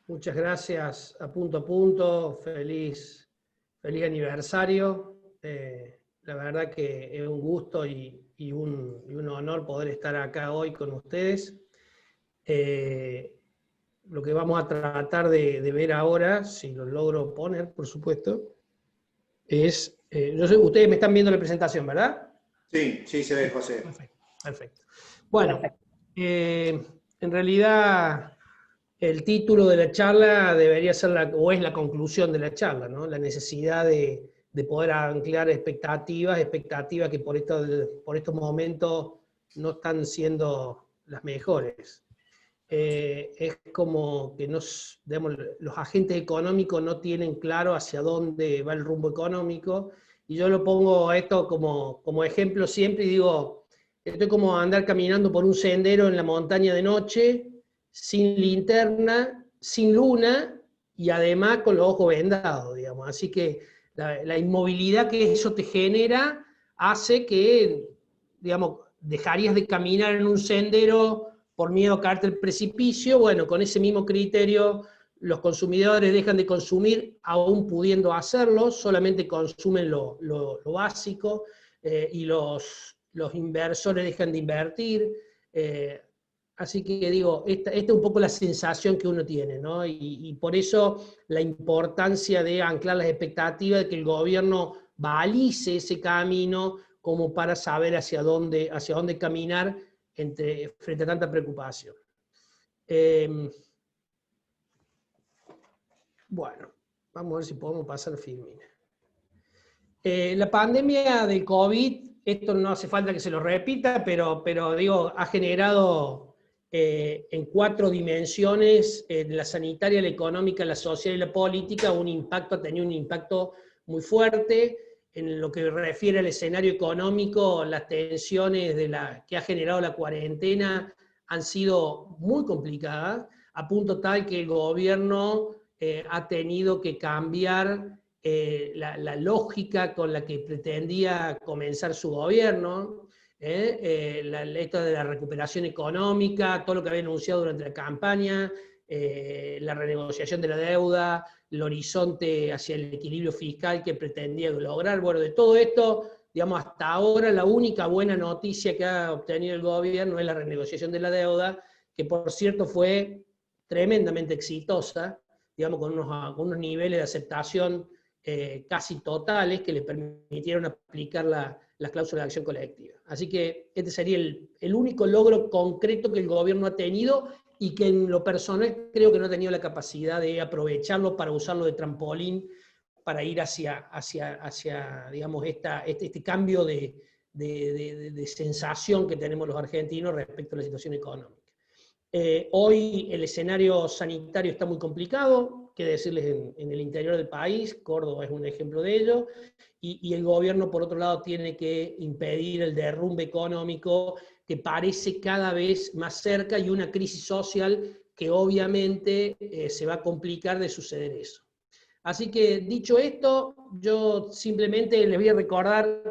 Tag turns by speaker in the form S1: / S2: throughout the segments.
S1: Muchas gracias a punto, feliz aniversario. La verdad que es un gusto y un honor poder estar acá hoy con ustedes. Lo que vamos a tratar de ver ahora, si lo logro poner, por supuesto, es, yo sé, ustedes me están viendo la presentación, ¿verdad?
S2: Sí, sí se ve, José.
S1: Perfecto, perfecto. Bueno, en realidad el título de la charla debería ser, o es la conclusión de la charla, ¿no? La necesidad de poder anclar expectativas que por estos momentos no están siendo las mejores. Es como que digamos, los agentes económicos no tienen claro hacia dónde va el rumbo económico, y yo lo pongo esto como ejemplo siempre y digo, esto es como andar caminando por un sendero en la montaña de noche, sin linterna, sin luna, y además con los ojos vendados, digamos. Así que la inmovilidad que eso te genera hace que, digamos, dejarías de caminar en un sendero por miedo a caerte al precipicio. Bueno, con ese mismo criterio, los consumidores dejan de consumir aún pudiendo hacerlo, solamente consumen lo básico, y los inversores dejan de invertir. Así que digo, esta es un poco la sensación que uno tiene, ¿no? Y por eso la importancia de anclar las expectativas de que el gobierno balice ese camino como para saber hacia dónde caminar frente a tanta preocupación. Bueno, vamos a ver si podemos pasar filmina. La pandemia del COVID, esto no hace falta que se lo repita, pero digo, ha generado en 4 dimensiones, la sanitaria, la económica, la social y la política, ha tenido un impacto muy fuerte. En lo que refiere al escenario económico, las tensiones que ha generado la cuarentena han sido muy complicadas, a punto tal que el gobierno ha tenido que cambiar la lógica con la que pretendía comenzar su gobierno, esto de la recuperación económica, todo lo que había anunciado durante la campaña, la renegociación de la deuda, el horizonte hacia el equilibrio fiscal que pretendía lograr. Bueno, de todo esto, digamos, hasta ahora la única buena noticia que ha obtenido el gobierno es la renegociación de la deuda, que por cierto fue tremendamente exitosa, digamos, con unos niveles de aceptación casi totales que le permitieron aplicar las cláusulas de acción colectiva. Así que este sería el único logro concreto que el gobierno ha tenido, y que en lo personal creo que no ha tenido la capacidad de aprovecharlo para usarlo de trampolín para ir hacia digamos, este cambio de sensación que tenemos los argentinos respecto a la situación económica. Hoy el escenario sanitario está muy complicado, qué decirles en el interior del país, Córdoba es un ejemplo de ello, y el gobierno, por otro lado, tiene que impedir el derrumbe económico que parece cada vez más cerca, y una crisis social que obviamente se va a complicar de suceder eso. Así que, dicho esto, yo simplemente les voy a recordar,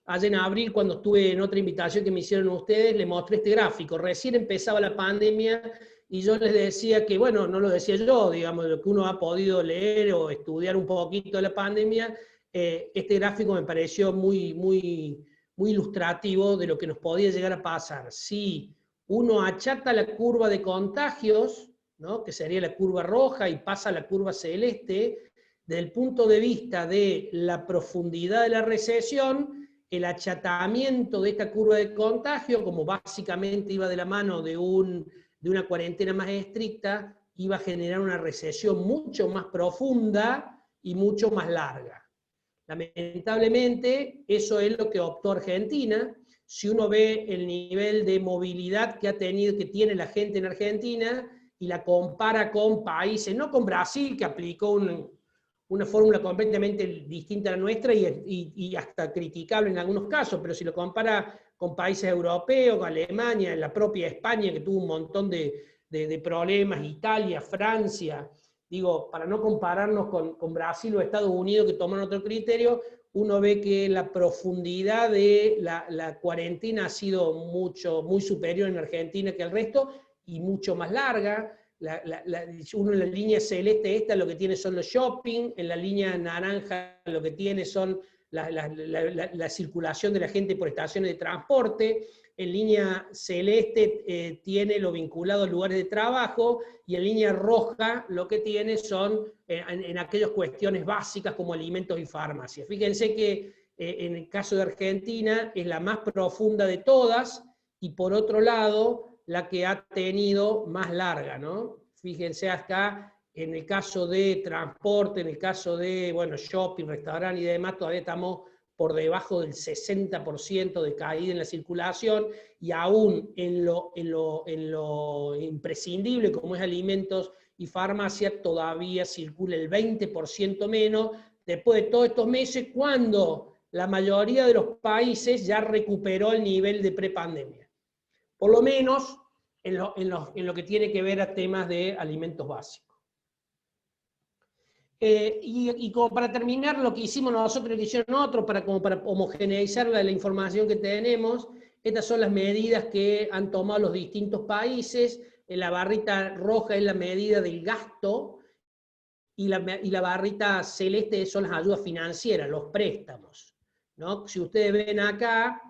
S1: allá en abril, cuando estuve en otra invitación que me hicieron ustedes, les mostré este gráfico. Recién empezaba la pandemia y yo les decía que, bueno, no lo decía yo, digamos, lo que uno ha podido leer o estudiar un poquito de la pandemia, este gráfico me pareció muy ilustrativo de lo que nos podía llegar a pasar. Si uno achata la curva de contagios, ¿no?, que sería la curva roja, y pasa a la curva celeste, desde el punto de vista de la profundidad de la recesión, el achatamiento de esta curva de contagio, como básicamente iba de la mano de una cuarentena más estricta, iba a generar una recesión mucho más profunda y mucho más larga. Lamentablemente, eso es lo que optó Argentina. Si uno ve el nivel de movilidad que tiene la gente en Argentina, y la compara con países, no con Brasil, que aplicó una fórmula completamente distinta a la nuestra y hasta criticable en algunos casos, pero si lo compara con países europeos, Alemania, la propia España, que tuvo un montón de problemas, Italia, Francia, digo, para no compararnos con Brasil o Estados Unidos, que toman otro criterio, uno ve que la profundidad de la cuarentena ha sido muy superior en Argentina que el resto, y mucho más larga. uno en la línea celeste esta lo que tiene son los shopping, en la línea naranja lo que tiene son la circulación de la gente por estaciones de transporte, en línea celeste tiene lo vinculado a lugares de trabajo, y en línea roja lo que tiene son en aquellas cuestiones básicas como alimentos y farmacias. Fíjense que en el caso de Argentina es la más profunda de todas, y por otro lado, la que ha tenido más larga, ¿no? Fíjense acá, en el caso de transporte, en el caso de, bueno, shopping, restaurante y demás, todavía estamos por debajo del 60% de caída en la circulación, y aún en lo imprescindible, como es alimentos y farmacia, todavía circula el 20% menos, después de todos estos meses, cuando la mayoría de los países ya recuperó el nivel de prepandemia. Por lo menos en lo que tiene que ver a temas de alimentos básicos. Y como para terminar, lo que hicimos nosotros y que hicieron otros, como para homogeneizar la información que tenemos, estas son las medidas que han tomado los distintos países. En la barrita roja es la medida del gasto, y la barrita celeste son las ayudas financieras, los préstamos, ¿no? Si ustedes ven acá,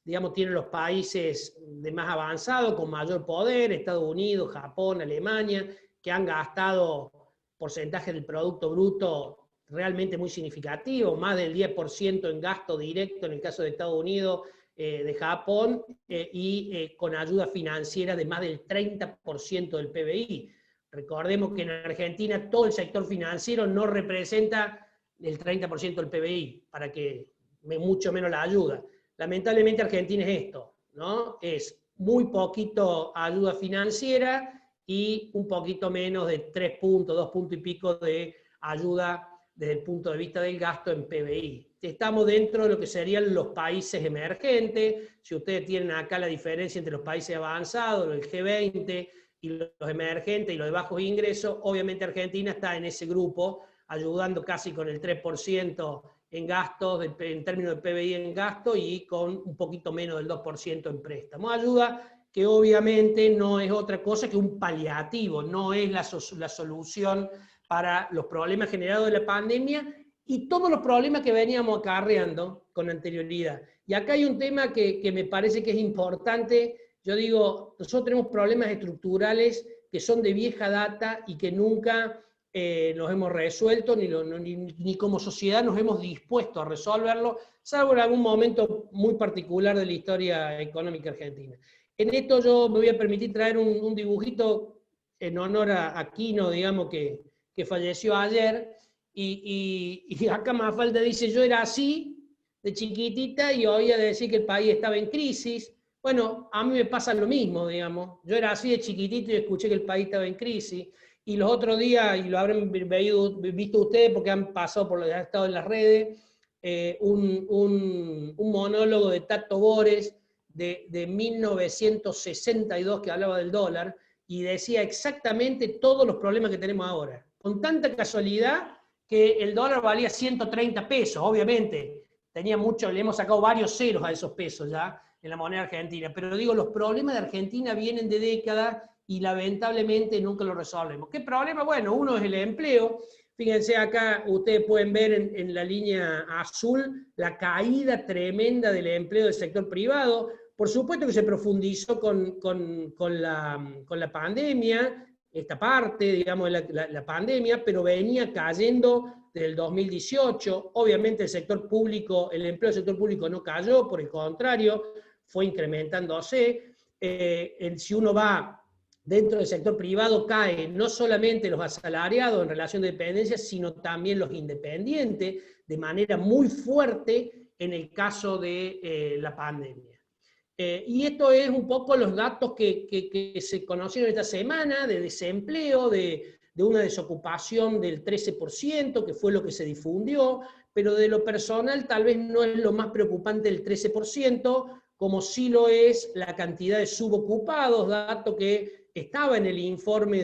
S1: digamos, tienen los países de más avanzado, con mayor poder, Estados Unidos, Japón, Alemania, que han gastado porcentajes del Producto Bruto realmente muy significativo, más del 10% en gasto directo en el caso de Estados Unidos, de Japón, y con ayuda financiera de más del 30% del PBI. Recordemos que en Argentina todo el sector financiero no representa el 30% del PBI, para que mucho menos la ayuda. Lamentablemente Argentina es esto, ¿no? Es muy poquito ayuda financiera y un poquito menos de 3 puntos, 2 puntos y pico de ayuda desde el punto de vista del gasto en PBI. Estamos dentro de lo que serían los países emergentes. Si ustedes tienen acá la diferencia entre los países avanzados, el G20 y los emergentes y los de bajos ingresos, obviamente Argentina está en ese grupo, ayudando casi con el 3% en gastos, en términos de PBI en gasto, y con un poquito menos del 2% en préstamos. Ayuda que obviamente no es otra cosa que un paliativo, no es la solución para los problemas generados de la pandemia y todos los problemas que veníamos acarreando con anterioridad. Y acá hay un tema que me parece que es importante. Yo digo, nosotros tenemos problemas estructurales que son de vieja data y que nunca los hemos resuelto, ni como sociedad nos hemos dispuesto a resolverlo, salvo en algún momento muy particular de la historia económica argentina. En esto yo me voy a permitir traer un dibujito en honor a Quino, digamos, que falleció ayer, y acá Mafalda dice, yo era así, de chiquitita, y oía decir que el país estaba en crisis. Bueno, a mí me pasa lo mismo, digamos. Yo era así de chiquitito y escuché que el país estaba en crisis. Y los otros días, y lo habrán visto ustedes porque han pasado por lo que ha estado en las redes, un monólogo de Tato Bores de 1962 que hablaba del dólar y decía exactamente todos los problemas que tenemos ahora. Con tanta casualidad que el dólar valía 130 pesos, obviamente. Tenía mucho, le hemos sacado varios ceros a esos pesos ya en la moneda argentina. Pero digo, los problemas de Argentina vienen de décadas y lamentablemente nunca lo resolvemos. ¿Qué problema? Bueno, uno es el empleo. Fíjense acá, ustedes pueden ver en la línea azul la caída tremenda del empleo del sector privado. Por supuesto que se profundizó con la pandemia, esta parte, digamos, la pandemia, pero venía cayendo desde el 2018. Obviamente el sector público, el empleo del sector público no cayó, por el contrario, fue incrementándose. Si uno va dentro del sector privado, cae no solamente los asalariados en relación de dependencia, sino también los independientes, de manera muy fuerte en el caso de la pandemia. Y esto es un poco los datos que se conocieron esta semana de desempleo, de una desocupación del 13%, que fue lo que se difundió, pero de lo personal tal vez no es lo más preocupante el 13%, como sí lo es la cantidad de subocupados, dato que estaba en el informe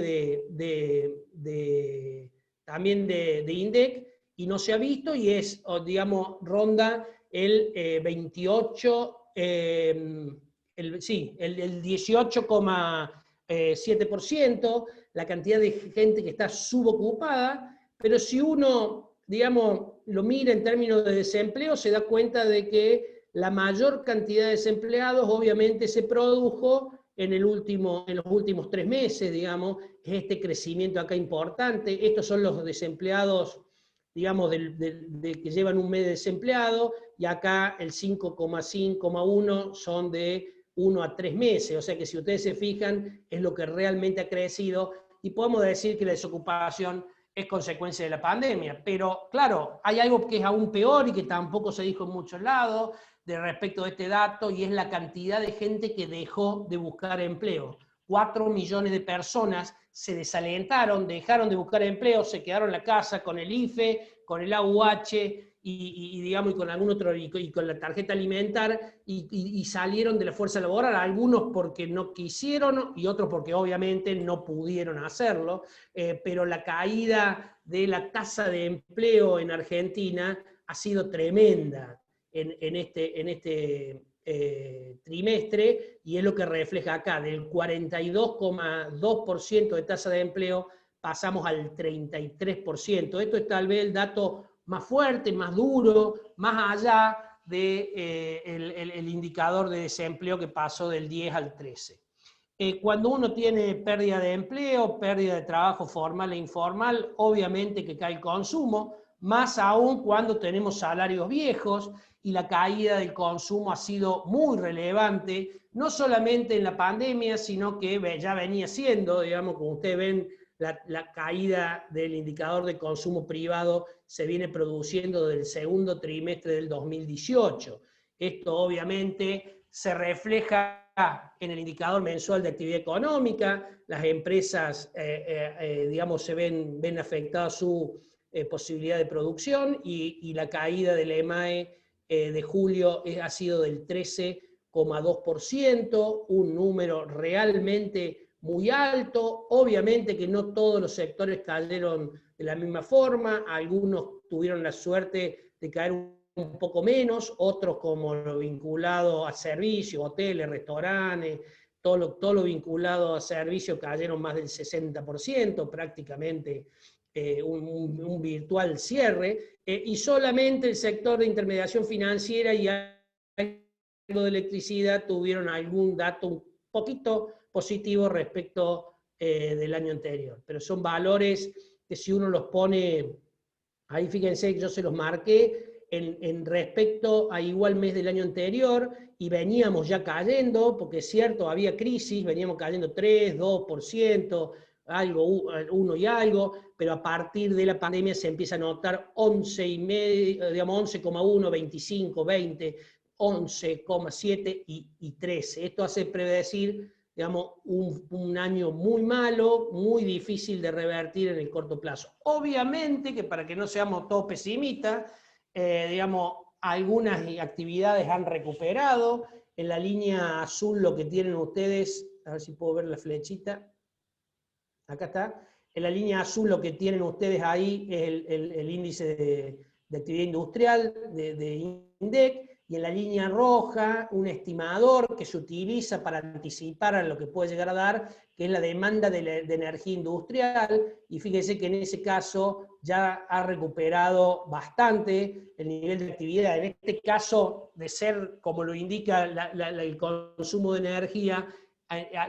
S1: también de INDEC y no se ha visto, y es, digamos, ronda el 28, el 18, 7%, la cantidad de gente que está subocupada, pero si uno, digamos, lo mira en términos de desempleo, se da cuenta de que la mayor cantidad de desempleados obviamente se produjo en los últimos 3 meses, digamos, este crecimiento acá importante. Estos son los desempleados, digamos, que llevan un mes de desempleado, y acá el 5,1 son de 1 a 3 meses, o sea que si ustedes se fijan, es lo que realmente ha crecido, y podemos decir que la desocupación es consecuencia de la pandemia. Pero claro, hay algo que es aún peor y que tampoco se dijo en muchos lados respecto de este dato, y es la cantidad de gente que dejó de buscar empleo. 4 millones de personas se desalentaron, dejaron de buscar empleo, se quedaron en la casa con el IFE, con el AUH, digamos, y con algún otro, y con la tarjeta alimentar, y salieron de la fuerza laboral, algunos porque no quisieron y otros porque obviamente no pudieron hacerlo, pero la caída de la tasa de empleo en Argentina ha sido tremenda en este trimestre, y es lo que refleja acá: del 42,2% de tasa de empleo pasamos al 33%. Esto es tal vez el dato más fuerte, más duro, más allá del indicador de desempleo que pasó del 10 al 13. Cuando uno tiene pérdida de empleo, pérdida de trabajo formal e informal, obviamente que cae el consumo, más aún cuando tenemos salarios viejos, y la caída del consumo ha sido muy relevante, no solamente en la pandemia, sino que ya venía siendo, digamos, como ustedes ven, la caída del indicador de consumo privado se viene produciendo desde el segundo trimestre del 2018. Esto obviamente se refleja en el indicador mensual de actividad económica. Las empresas, digamos, se ven afectadas su posibilidad de producción, y la caída del EMAE de julio ha sido del 13,2%, un número realmente muy alto. Obviamente que no todos los sectores cayeron de la misma forma, algunos tuvieron la suerte de caer un poco menos, otros, como lo vinculado a servicios, hoteles, restaurantes, todo lo vinculado a servicios, cayeron más del 60%, prácticamente un virtual cierre, y solamente el sector de intermediación financiera y algo de electricidad tuvieron algún dato un poquito positivo respecto del año anterior. Pero son valores que, si uno los pone, ahí fíjense que yo se los marqué, en respecto a igual mes del año anterior, y veníamos ya cayendo, porque es cierto, había crisis, veníamos cayendo 3, 2%, algo, 1 y algo, pero a partir de la pandemia se empieza a notar 11,5, digamos, 11,1, 25, 20, 11,7 y 13. Esto hace predecir, digamos, un año muy malo, muy difícil de revertir en el corto plazo. Obviamente que, para que no seamos todos pesimistas, digamos, algunas actividades han recuperado. En la línea azul lo que tienen ustedes, a ver si puedo ver la flechita, acá está. En la línea azul lo que tienen ustedes ahí es el índice de actividad industrial de INDEC, y en la línea roja un estimador que se utiliza para anticipar a lo que puede llegar a dar, que es la demanda de energía industrial, y fíjense que en ese caso ya ha recuperado bastante el nivel de actividad. En este caso, de ser, como lo indica el consumo de energía,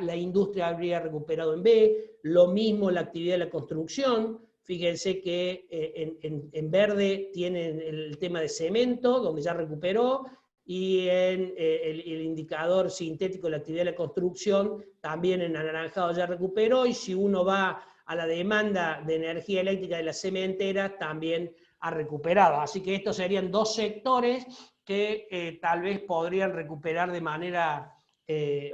S1: la industria habría recuperado en B, lo mismo la actividad de la construcción. Fíjense que en verde tienen el tema de cemento, donde ya recuperó, y en el indicador sintético de la actividad de la construcción, también en anaranjado ya recuperó, y si uno va a la demanda de energía eléctrica de las cementeras, también ha recuperado. Así que estos serían dos sectores que tal vez podrían recuperar de manera,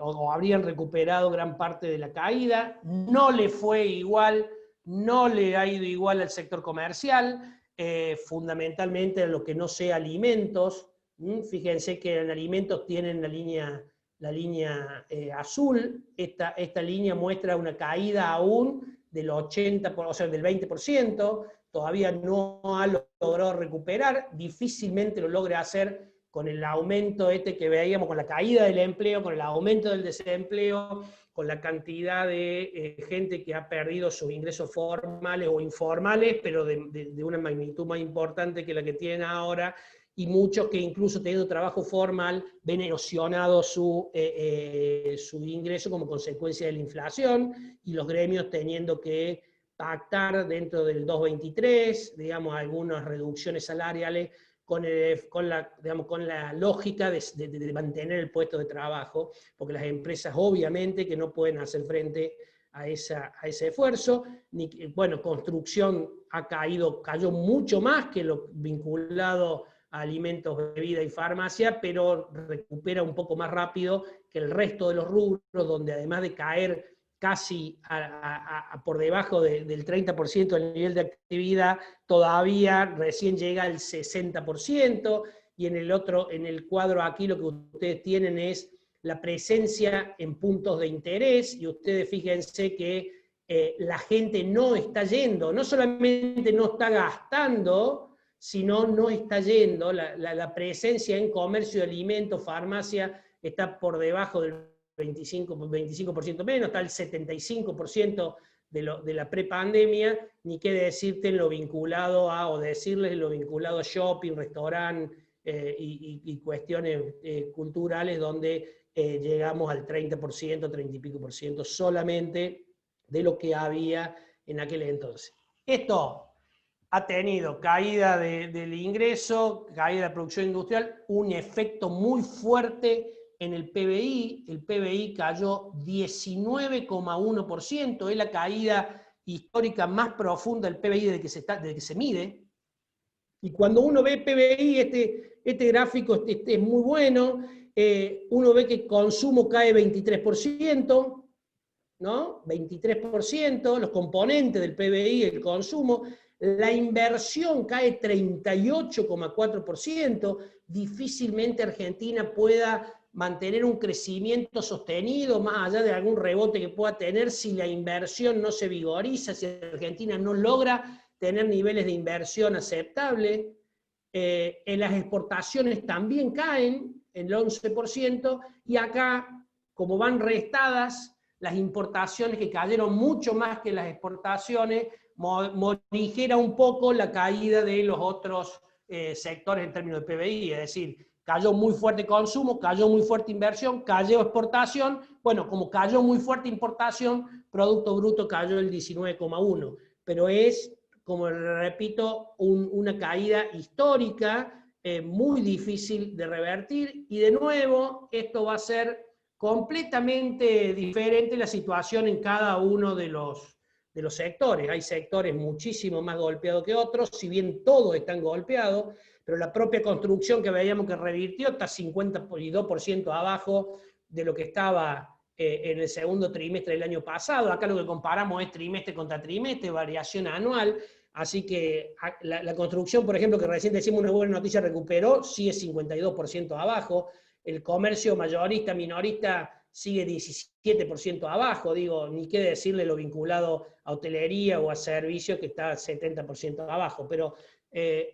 S1: o habrían recuperado gran parte de la caída. No le fue igual, no le ha ido igual al sector comercial, fundamentalmente en lo que no sea alimentos. Fíjense que en alimentos tienen la línea azul. Esta línea muestra una caída aún del 80%, o sea, del 20%, todavía no ha logrado recuperar, difícilmente lo logre hacer con el aumento que veíamos, con la caída del empleo, con el aumento del desempleo, con la cantidad de gente que ha perdido sus ingresos formales o informales, pero de una magnitud más importante que la que tienen ahora, y muchos que incluso teniendo trabajo formal ven erosionado su ingreso como consecuencia de la inflación, y los gremios teniendo que pactar dentro del 223, digamos, algunas reducciones salariales con la lógica de mantener el puesto de trabajo, porque las empresas obviamente que no pueden hacer frente a ese esfuerzo. Bueno, construcción cayó mucho más que lo vinculado a alimentos, bebida y farmacia, pero recupera un poco más rápido que el resto de los rubros, donde además de caer casi por debajo del 30% del nivel de actividad, todavía recién llega al 60%, y en el cuadro aquí lo que ustedes tienen es la presencia en puntos de interés, y ustedes fíjense que la gente no está yendo, no solamente no está gastando, sino no está yendo, la presencia en comercio de alimentos, farmacia, está por debajo del 25% menos, está el 75% de la prepandemia, ni qué decirte en lo vinculado o decirles lo vinculado a shopping, restaurante y cuestiones culturales, donde llegamos al 30%, 30 y pico por ciento solamente de lo que había en aquel entonces. Esto ha tenido caída del ingreso, caída de la producción industrial, un efecto muy fuerte en el PBI cayó 19,1%, es la caída histórica más profunda del PBI desde que se mide. Y cuando uno ve PBI, este gráfico es muy bueno, uno ve que el consumo cae 23%, ¿no? 23%, los componentes del PBI, el consumo, la inversión cae 38,4%, difícilmente Argentina pueda mantener un crecimiento sostenido, más allá de algún rebote que pueda tener, si la inversión no se vigoriza, si Argentina no logra tener niveles de inversión aceptables. En las exportaciones también caen el 11%, y acá, como van restadas las importaciones, que cayeron mucho más que las exportaciones, morigera un poco la caída de los otros sectores en términos de PBI, es decir, cayó muy fuerte consumo, cayó muy fuerte inversión, cayó exportación. Bueno, como cayó muy fuerte importación, Producto Bruto cayó el 19,1%, pero es, como repito, una caída histórica muy difícil de revertir, y de nuevo esto va a ser completamente diferente la situación en cada uno de los sectores. Hay sectores muchísimo más golpeados que otros, si bien todos están golpeados, pero la propia construcción que veíamos que revirtió está 52% abajo de lo que estaba en el segundo trimestre del año pasado. Acá lo que comparamos es trimestre contra trimestre, variación anual. Así que la construcción, por ejemplo, que recién decimos una buena noticia, recuperó, sigue 52% abajo. El comercio mayorista, minorista, sigue 17% abajo, digo, ni qué decirle lo vinculado a hotelería o a servicios, que está 70% abajo, pero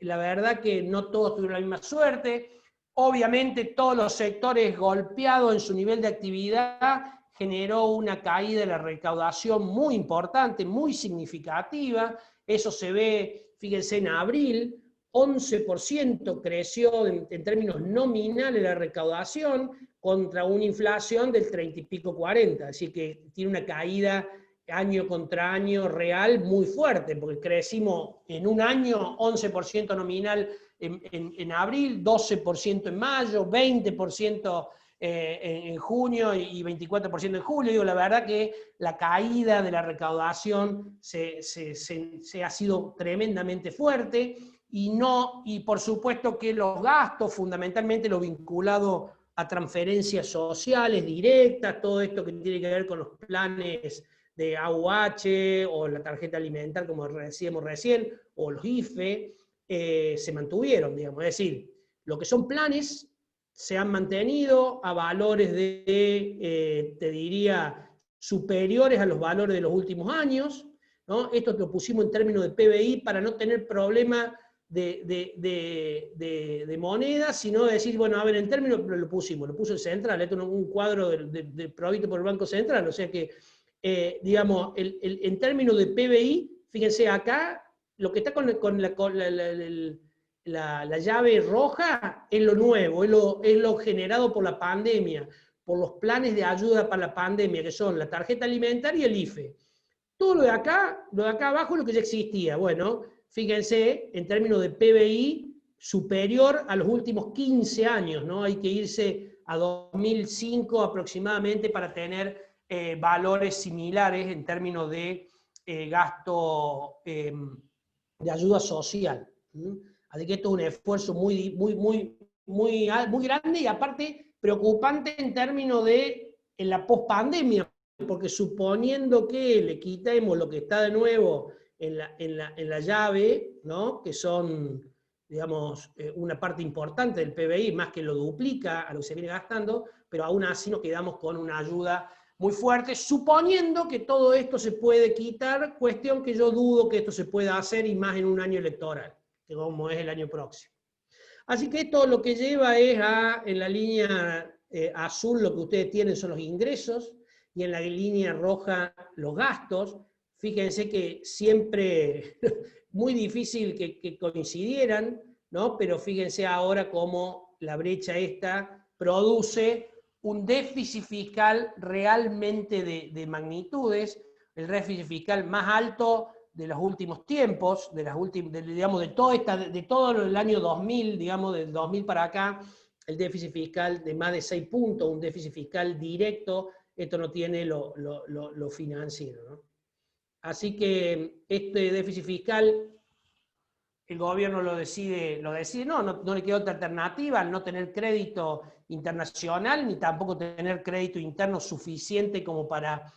S1: la verdad que no todos tuvieron la misma suerte. Obviamente todos los sectores golpeados en su nivel de actividad generó una caída de la recaudación muy importante, muy significativa. Eso se ve, fíjense, en abril, 11% creció en términos nominales la recaudación, contra una inflación del 30 y pico 40, así que tiene una caída año contra año real muy fuerte, porque crecimos en un año 11% nominal en abril, 12% en mayo, 20% en junio y 24% en julio. Digo, la verdad que la caída de la recaudación se ha sido tremendamente fuerte, y por supuesto que los gastos, fundamentalmente lo vinculado a transferencias sociales directas, todo esto que tiene que ver con los planes de AUH o la tarjeta alimentar, como decíamos recién, o los IFE, se mantuvieron, digamos. Es decir, lo que son planes se han mantenido a valores te diría, superiores a los valores de los últimos años, ¿no? Esto lo pusimos en términos de PBI para no tener problema de moneda, sino de decir, bueno, a ver, en términos, lo puso el Central, esto es un cuadro provisto por el Banco Central, o sea que, digamos, en términos de PBI, fíjense acá, lo que está con la llave roja es lo nuevo, es lo generado por la pandemia, por los planes de ayuda para la pandemia, que son la tarjeta alimentaria y el IFE. Todo lo de acá abajo es lo que ya existía. Bueno, fíjense, en términos de PBI, superior a los últimos 15 años, ¿no? Hay que irse a 2005 aproximadamente para tener valores similares en términos de gasto de ayuda social. Así que esto es un esfuerzo muy grande y aparte preocupante en términos de en la pospandemia, porque suponiendo que le quitemos lo que está de nuevo en la llave, ¿no? Que son, digamos, una parte importante del PBI, más que lo duplica a lo que se viene gastando, pero aún así nos quedamos con una ayuda muy fuerte, suponiendo que todo esto se puede quitar, cuestión que yo dudo que esto se pueda hacer, y más en un año electoral, que como es el año próximo. Así que esto lo que lleva es en la línea azul lo que ustedes tienen son los ingresos, y en la línea roja los gastos. Fíjense que siempre muy difícil que coincidieran, ¿no? Pero fíjense ahora cómo la brecha esta produce un déficit fiscal realmente de magnitudes, el déficit fiscal más alto de los últimos tiempos, digamos, de todo el año 2000, digamos, del 2000 para acá, el déficit fiscal de más de 6 puntos, un déficit fiscal directo. Esto no tiene lo financiero, ¿no? Así que este déficit fiscal, el gobierno lo decide, no le queda otra alternativa al no tener crédito internacional, ni tampoco tener crédito interno suficiente como para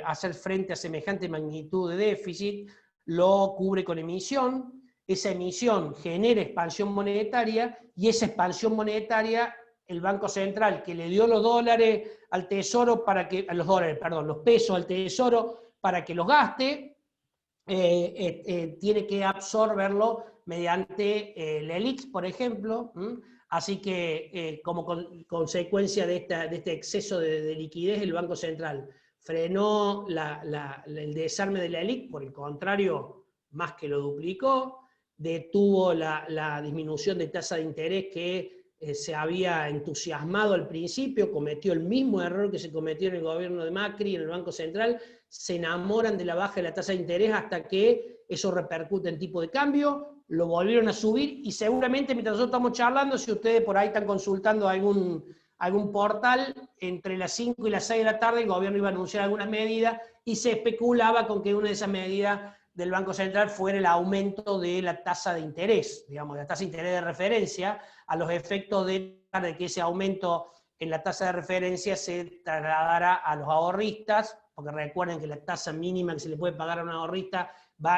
S1: hacer frente a semejante magnitud de déficit. Lo cubre con emisión, esa emisión genera expansión monetaria, y esa expansión monetaria, el Banco Central, que le dio los dólares al Tesoro los pesos al Tesoro para que los gaste, tiene que absorberlo mediante el ELIX, por ejemplo. Así que, como consecuencia de este exceso de liquidez, el Banco Central frenó el desarme de la ELIC, por el contrario, más que lo duplicó, detuvo la disminución de tasa de interés que se había entusiasmado al principio, cometió el mismo error que se cometió en el gobierno de Macri, en el Banco Central, se enamoran de la baja de la tasa de interés hasta que eso repercute en tipo de cambio, lo volvieron a subir, y seguramente mientras nosotros estamos charlando, si ustedes por ahí están consultando algún portal, entre las 5 y las 6 de la tarde el gobierno iba a anunciar algunas medidas, y se especulaba con que una de esas medidas del Banco Central fuera el aumento de la tasa de interés, digamos, la tasa de interés de referencia, a los efectos de que ese aumento en la tasa de referencia se trasladara a los ahorristas, porque recuerden que la tasa mínima que se le puede pagar a un ahorrista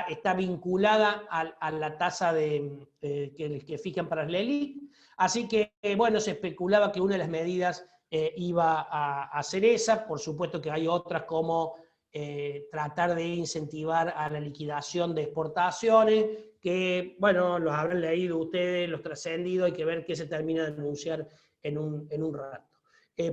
S1: está vinculada a la tasa que fijan para el ELIC. Así que, bueno, se especulaba que una de las medidas iba a ser esa. Por supuesto que hay otras, como tratar de incentivar a la liquidación de exportaciones, que, bueno, los habrán leído ustedes, los trascendidos, hay que ver qué se termina de anunciar en un rato.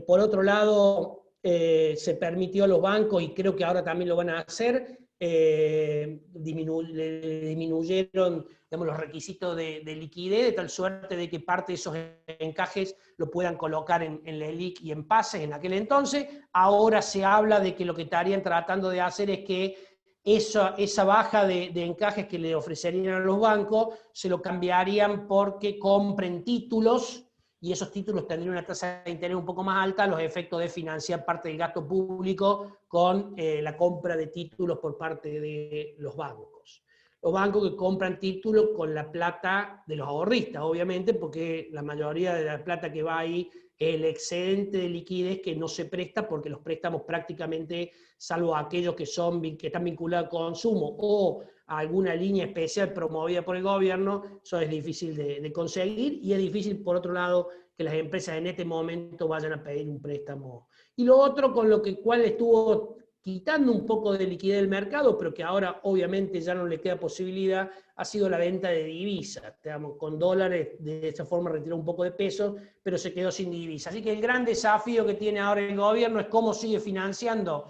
S1: Por otro lado, se permitió a los bancos, y creo que ahora también lo van a hacer, disminuyeron, digamos, los requisitos de liquidez, de tal suerte de que parte de esos encajes lo puedan colocar en la ELIC y en PASES en aquel entonces. Ahora se habla de que lo que estarían tratando de hacer es que esa baja de encajes que le ofrecerían a los bancos se lo cambiarían porque compren títulos, y esos títulos tendrían una tasa de interés un poco más alta, a los efectos de financiar parte del gasto público con la compra de títulos por parte de los bancos. Los bancos que compran títulos con la plata de los ahorristas, obviamente, porque la mayoría de la plata que va ahí es el excedente de liquidez que no se presta, porque los préstamos prácticamente, salvo aquellos que están vinculados al consumo o a alguna línea especial promovida por el gobierno, eso es difícil de conseguir, y es difícil, por otro lado, que las empresas en este momento vayan a pedir un préstamo. Y lo otro con lo cual estuvo quitando un poco de liquidez del mercado, pero que ahora obviamente ya no le queda posibilidad, ha sido la venta de divisas. Digamos, con dólares de esa forma retiró un poco de peso, pero se quedó sin divisas. Así que el gran desafío que tiene ahora el gobierno es cómo sigue financiando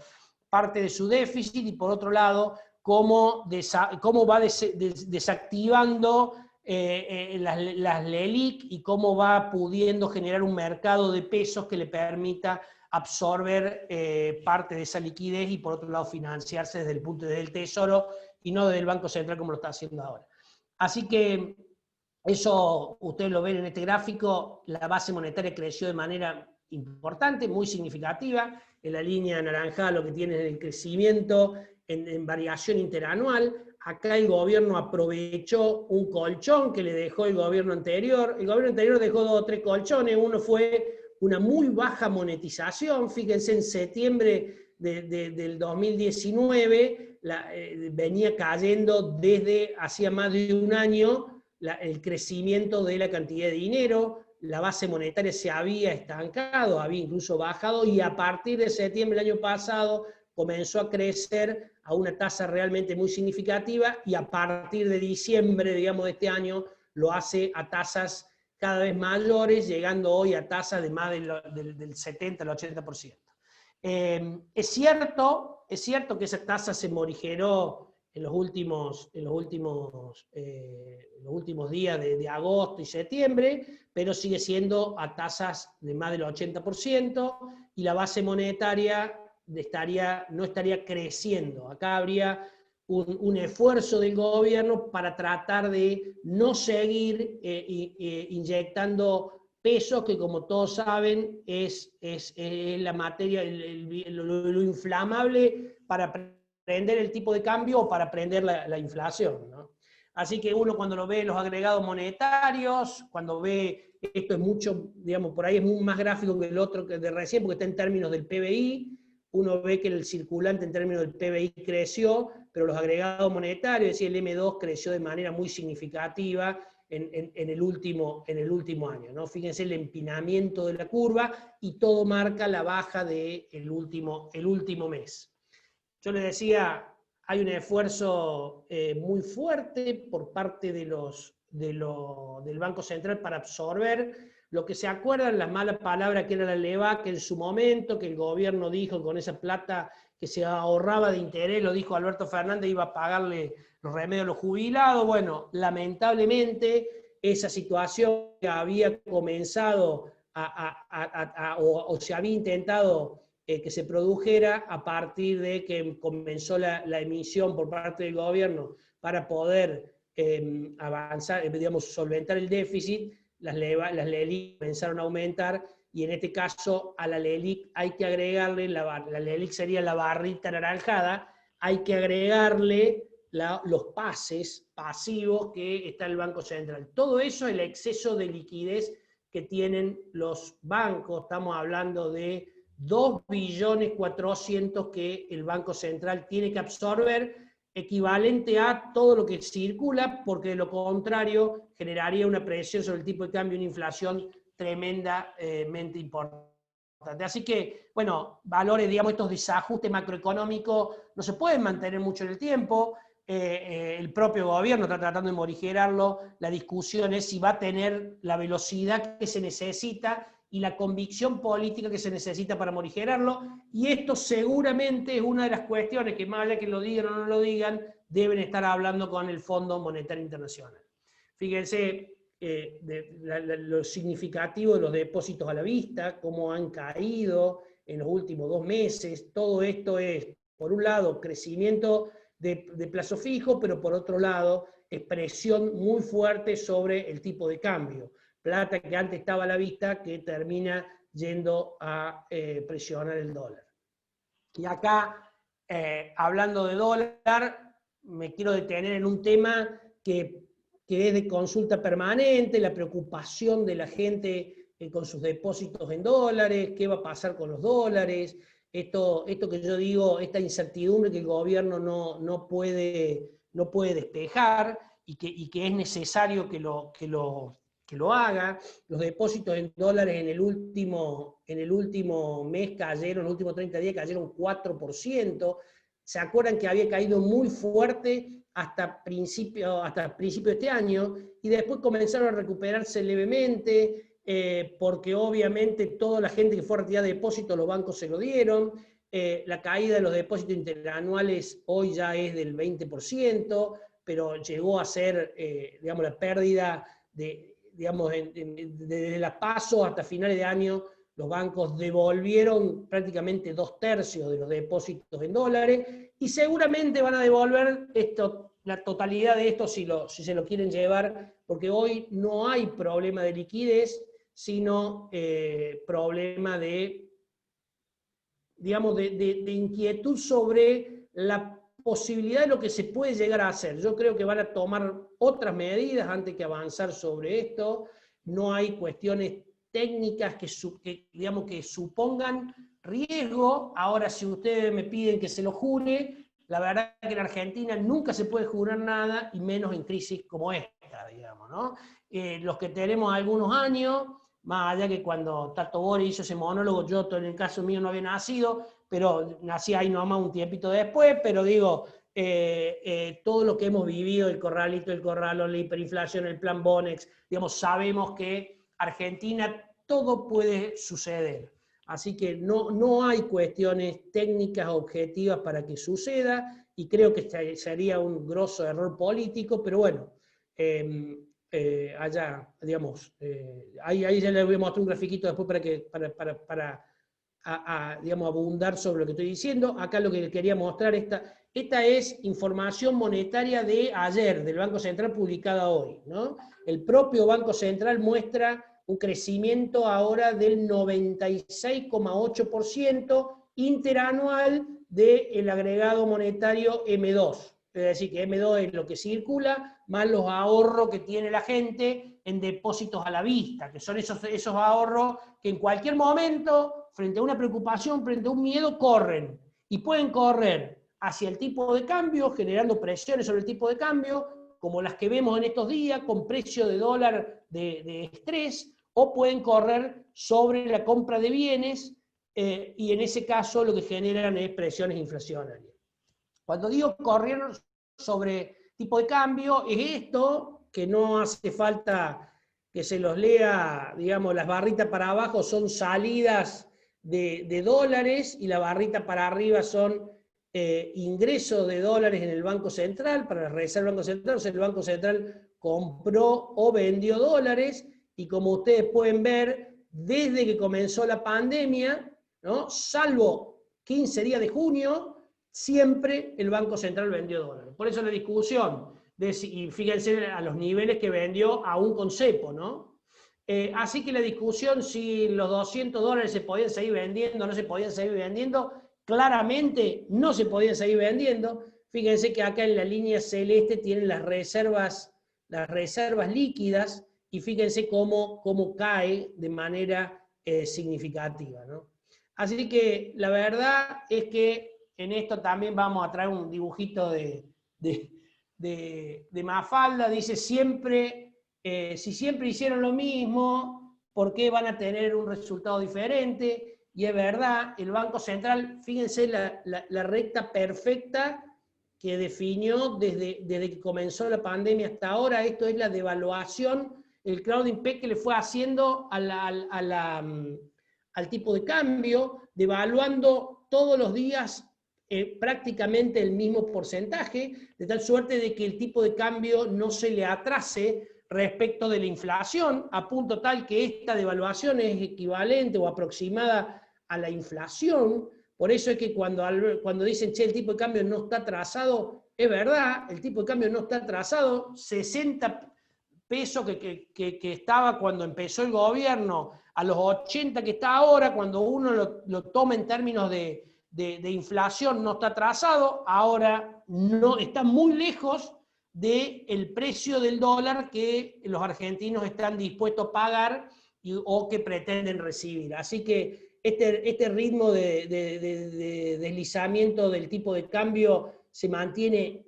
S1: parte de su déficit y por otro lado, cómo va desactivando las LELIQ y cómo va pudiendo generar un mercado de pesos que le permita absorber parte de esa liquidez y por otro lado financiarse desde el punto del Tesoro y no desde el Banco Central como lo está haciendo ahora. Así que eso ustedes lo ven en este gráfico, la base monetaria creció de manera importante, muy significativa, en la línea anaranjada lo que tiene es el crecimiento en variación interanual. Acá el gobierno aprovechó un colchón que le dejó el gobierno anterior. El gobierno anterior dejó 2 o 3 colchones, uno fue una muy baja monetización, fíjense en septiembre del 2019, venía cayendo desde hacía más de un año el crecimiento de la cantidad de dinero, la base monetaria se había estancado, había incluso bajado, y a partir de septiembre del año pasado comenzó a crecer a una tasa realmente muy significativa, y a partir de diciembre, digamos, de este año, lo hace a tasas cada vez mayores, llegando hoy a tasas de más del 70 al 80%. Es cierto que esa tasa se morigeró en los últimos días de agosto y septiembre, pero sigue siendo a tasas de más del 80%, y la base monetaria no estaría creciendo. Acá habría un esfuerzo del gobierno para tratar de no seguir inyectando pesos, que como todos saben es la materia, lo inflamable para prender el tipo de cambio o para prender la inflación, ¿no? Así que uno cuando lo ve los agregados monetarios, cuando ve, esto es mucho, digamos, por ahí es más gráfico que el otro que de recién, porque está en términos del PBI, uno ve que el circulante en términos del PBI creció, pero los agregados monetarios, es decir, el M2 creció de manera muy significativa en el último año, ¿no? Fíjense el empinamiento de la curva, y todo marca la baja del último mes. Yo les decía, hay un esfuerzo muy fuerte por parte del Banco Central para absorber lo que se acuerdan, las malas palabras que era la LEVAC en su momento, que el gobierno dijo con esa plata que se ahorraba de interés, lo dijo Alberto Fernández, iba a pagarle los remedios a los jubilados. Bueno, lamentablemente esa situación que había comenzado o se había intentado que se produjera a partir de que comenzó la emisión por parte del gobierno para poder avanzar, digamos, solventar el déficit, las LELIQ comenzaron a aumentar, y en este caso a la LELIQ hay que agregarle, la LELIQ sería la barrita anaranjada, hay que agregarle los pases pasivos que está el Banco Central. Todo eso, el exceso de liquidez que tienen los bancos, estamos hablando de 2.400 billones que el Banco Central tiene que absorber, equivalente a todo lo que circula, porque de lo contrario generaría una presión sobre el tipo de cambio y una inflación tremendamente importante. Así que, bueno, valores, digamos, estos desajustes macroeconómicos no se pueden mantener mucho en el tiempo. El propio gobierno está tratando de morigerarlo. La discusión es si va a tener la velocidad que se necesita y la convicción política que se necesita para morigerarlo, y esto seguramente es una de las cuestiones que, más allá que lo digan o no lo digan, deben estar hablando con el Fondo Monetario Internacional. Fíjense lo significativo de los depósitos a la vista, cómo han caído en los últimos 2 meses. Todo esto es, por un lado, crecimiento de plazo fijo, pero por otro lado, presión muy fuerte sobre el tipo de cambio. Plata que antes estaba a la vista, que termina yendo a presionar el dólar. Y acá, hablando de dólar, me quiero detener en un tema que es de consulta permanente, la preocupación de la gente con sus depósitos en dólares, qué va a pasar con los dólares, esto que yo digo, esta incertidumbre que el gobierno no puede despejar, y que es necesario que lo que lo haga. Los depósitos en dólares en el último mes cayeron, en los últimos 30 días cayeron 4%. ¿Se acuerdan que había caído muy fuerte hasta principio de este año? Y después comenzaron a recuperarse levemente, porque obviamente toda la gente que fue a retirar depósitos, los bancos se lo dieron. La caída de los depósitos interanuales hoy ya es del 20%, pero llegó a ser, digamos, la pérdida digamos, desde la PASO hasta finales de año, los bancos devolvieron prácticamente 2/3 de los depósitos en dólares, y seguramente van a devolver la totalidad de esto si se lo quieren llevar, porque hoy no hay problema de liquidez, sino problema digamos, de inquietud sobre la posibilidad de lo que se puede llegar a hacer. Yo creo que van a tomar otras medidas antes que avanzar sobre esto. No hay cuestiones técnicas digamos, que supongan riesgo. Ahora, si ustedes me piden que se lo jure, la verdad es que en Argentina nunca se puede jurar nada, y menos en crisis como esta, digamos, ¿no? Los que tenemos algunos años, más allá que cuando Tato Bori hizo ese monólogo, yo en el caso mío no había nacido, pero nací ahí nomás un tiempito después, pero digo, todo lo que hemos vivido, el corralito, el corralón, la hiperinflación, el plan Bonex, digamos, sabemos que Argentina todo puede suceder. Así que no hay cuestiones técnicas objetivas para que suceda, y creo que sería un grosso error político, pero bueno, allá, digamos, ahí ya les voy a mostrar un grafiquito después para digamos, abundar sobre lo que estoy diciendo. Acá lo que quería mostrar, esta es información monetaria de ayer, del Banco Central, publicada hoy, ¿no? El propio Banco Central muestra un crecimiento ahora del 96,8% interanual del agregado monetario M2. Es decir, que M2 es lo que circula, más los ahorros que tiene la gente en depósitos a la vista, que son esos ahorros que en cualquier momento, frente a una preocupación, frente a un miedo, corren. Y pueden correr hacia el tipo de cambio, generando presiones sobre el tipo de cambio, como las que vemos en estos días, con precio de dólar de estrés, o pueden correr sobre la compra de bienes, y en ese caso lo que generan es presiones inflacionarias. Cuando digo correr sobre tipo de cambio, es esto, que no hace falta que se los lea, digamos, las barritas para abajo son salidas de dólares, y la barrita para arriba son ingresos de dólares en el Banco Central, para la reserva del Banco Central. O sea, el Banco Central compró o vendió dólares, y como ustedes pueden ver, desde que comenzó la pandemia, ¿no?, salvo 15 días de junio, siempre el Banco Central vendió dólares. Por eso la discusión, y fíjense a los niveles que vendió aún con cepo, ¿no? Así que la discusión si los 200 dólares se podían seguir vendiendo o no se podían seguir vendiendo, claramente no se podían seguir vendiendo. Fíjense que acá en la línea celeste tienen las reservas líquidas, y fíjense cómo cae de manera significativa, ¿no? Así que la verdad es que en esto también vamos a traer un dibujito de Mafalda. Dice, si siempre hicieron lo mismo, ¿por qué van a tener un resultado diferente? Y es verdad, el Banco Central, fíjense la recta perfecta que definió desde que comenzó la pandemia hasta ahora. Esto es la devaluación, el crowding peg que le fue haciendo al tipo de cambio, devaluando todos los días prácticamente el mismo porcentaje, de tal suerte de que el tipo de cambio no se le atrase respecto de la inflación, a punto tal que esta devaluación es equivalente o aproximada a la inflación. Por eso es que cuando dicen, che, el tipo de cambio no está trazado, es verdad, el tipo de cambio no está trazado. 60 pesos que estaba cuando empezó el gobierno, a los 80 que está ahora, cuando uno lo toma en términos de inflación, no está trazado. Ahora no, está muy lejos del precio del dólar que los argentinos están dispuestos a pagar o que pretenden recibir. Así que este ritmo de deslizamiento del tipo de cambio se mantiene,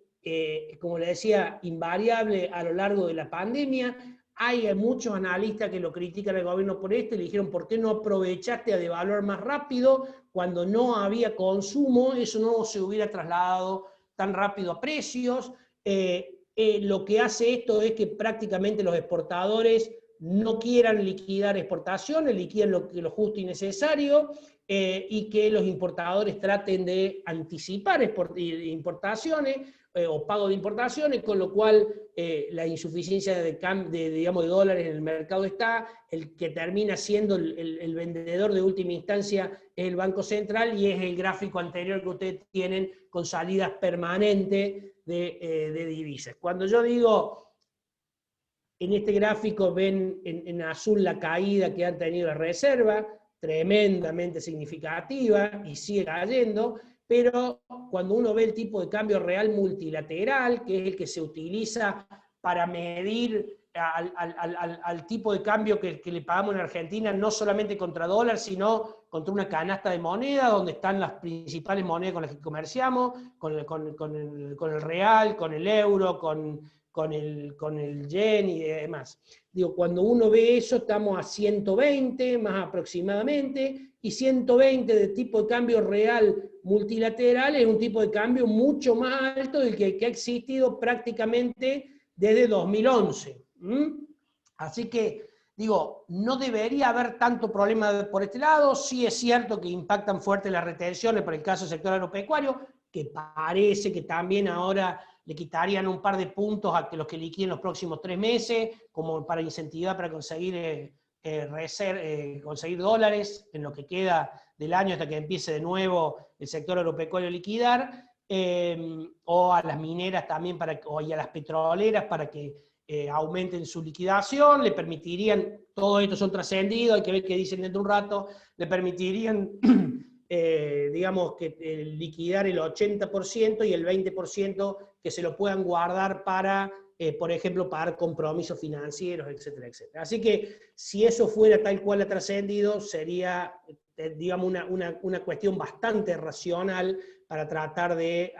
S1: como le decía, invariable a lo largo de la pandemia. Hay muchos analistas que lo critican al gobierno por esto y le dijeron, ¿por qué no aprovechaste a devaluar más rápido cuando no había consumo? Eso no se hubiera trasladado tan rápido a precios. Lo que hace esto es que prácticamente los exportadores no quieran liquidar exportaciones, liquidan lo justo y necesario, y que los importadores traten de anticipar importaciones o pago de importaciones, con lo cual la insuficiencia digamos, de dólares en el mercado está, el que termina siendo el vendedor de última instancia es el Banco Central, y es el gráfico anterior que ustedes tienen con salidas permanentes de divisas. Cuando yo digo, en este gráfico ven en azul la caída que han tenido las reservas, tremendamente significativa, y sigue cayendo, pero cuando uno ve el tipo de cambio real multilateral, que es el que se utiliza para medir al tipo de cambio que le pagamos en Argentina, no solamente contra dólar, sino contra una canasta de moneda, donde están las principales monedas con las que comerciamos, con el real, con el euro, con el yen y demás. Digo, cuando uno ve eso, estamos a 120 más aproximadamente, y 120 de tipo de cambio real multilateral es un tipo de cambio mucho más alto del que ha existido prácticamente desde 2011. Así que, digo, no debería haber tanto problema por este lado. Sí es cierto que impactan fuerte las retenciones por el caso del sector agropecuario, que parece que también ahora le quitarían un par de puntos a los que liquiden los próximos 3 meses, como para incentivar para conseguir, conseguir dólares en lo que queda del año hasta que empiece de nuevo el sector agropecuario a liquidar, o a las mineras también, y a las petroleras para que aumenten su liquidación, le permitirían, todo esto son trascendidos, hay que ver qué dicen dentro de un rato, le permitirían digamos, que liquidar el 80% y el 20% que se lo puedan guardar para, por ejemplo, pagar compromisos financieros, etcétera, etcétera. Así que si eso fuera tal cual ha trascendido, sería, digamos, una cuestión bastante racional para tratar de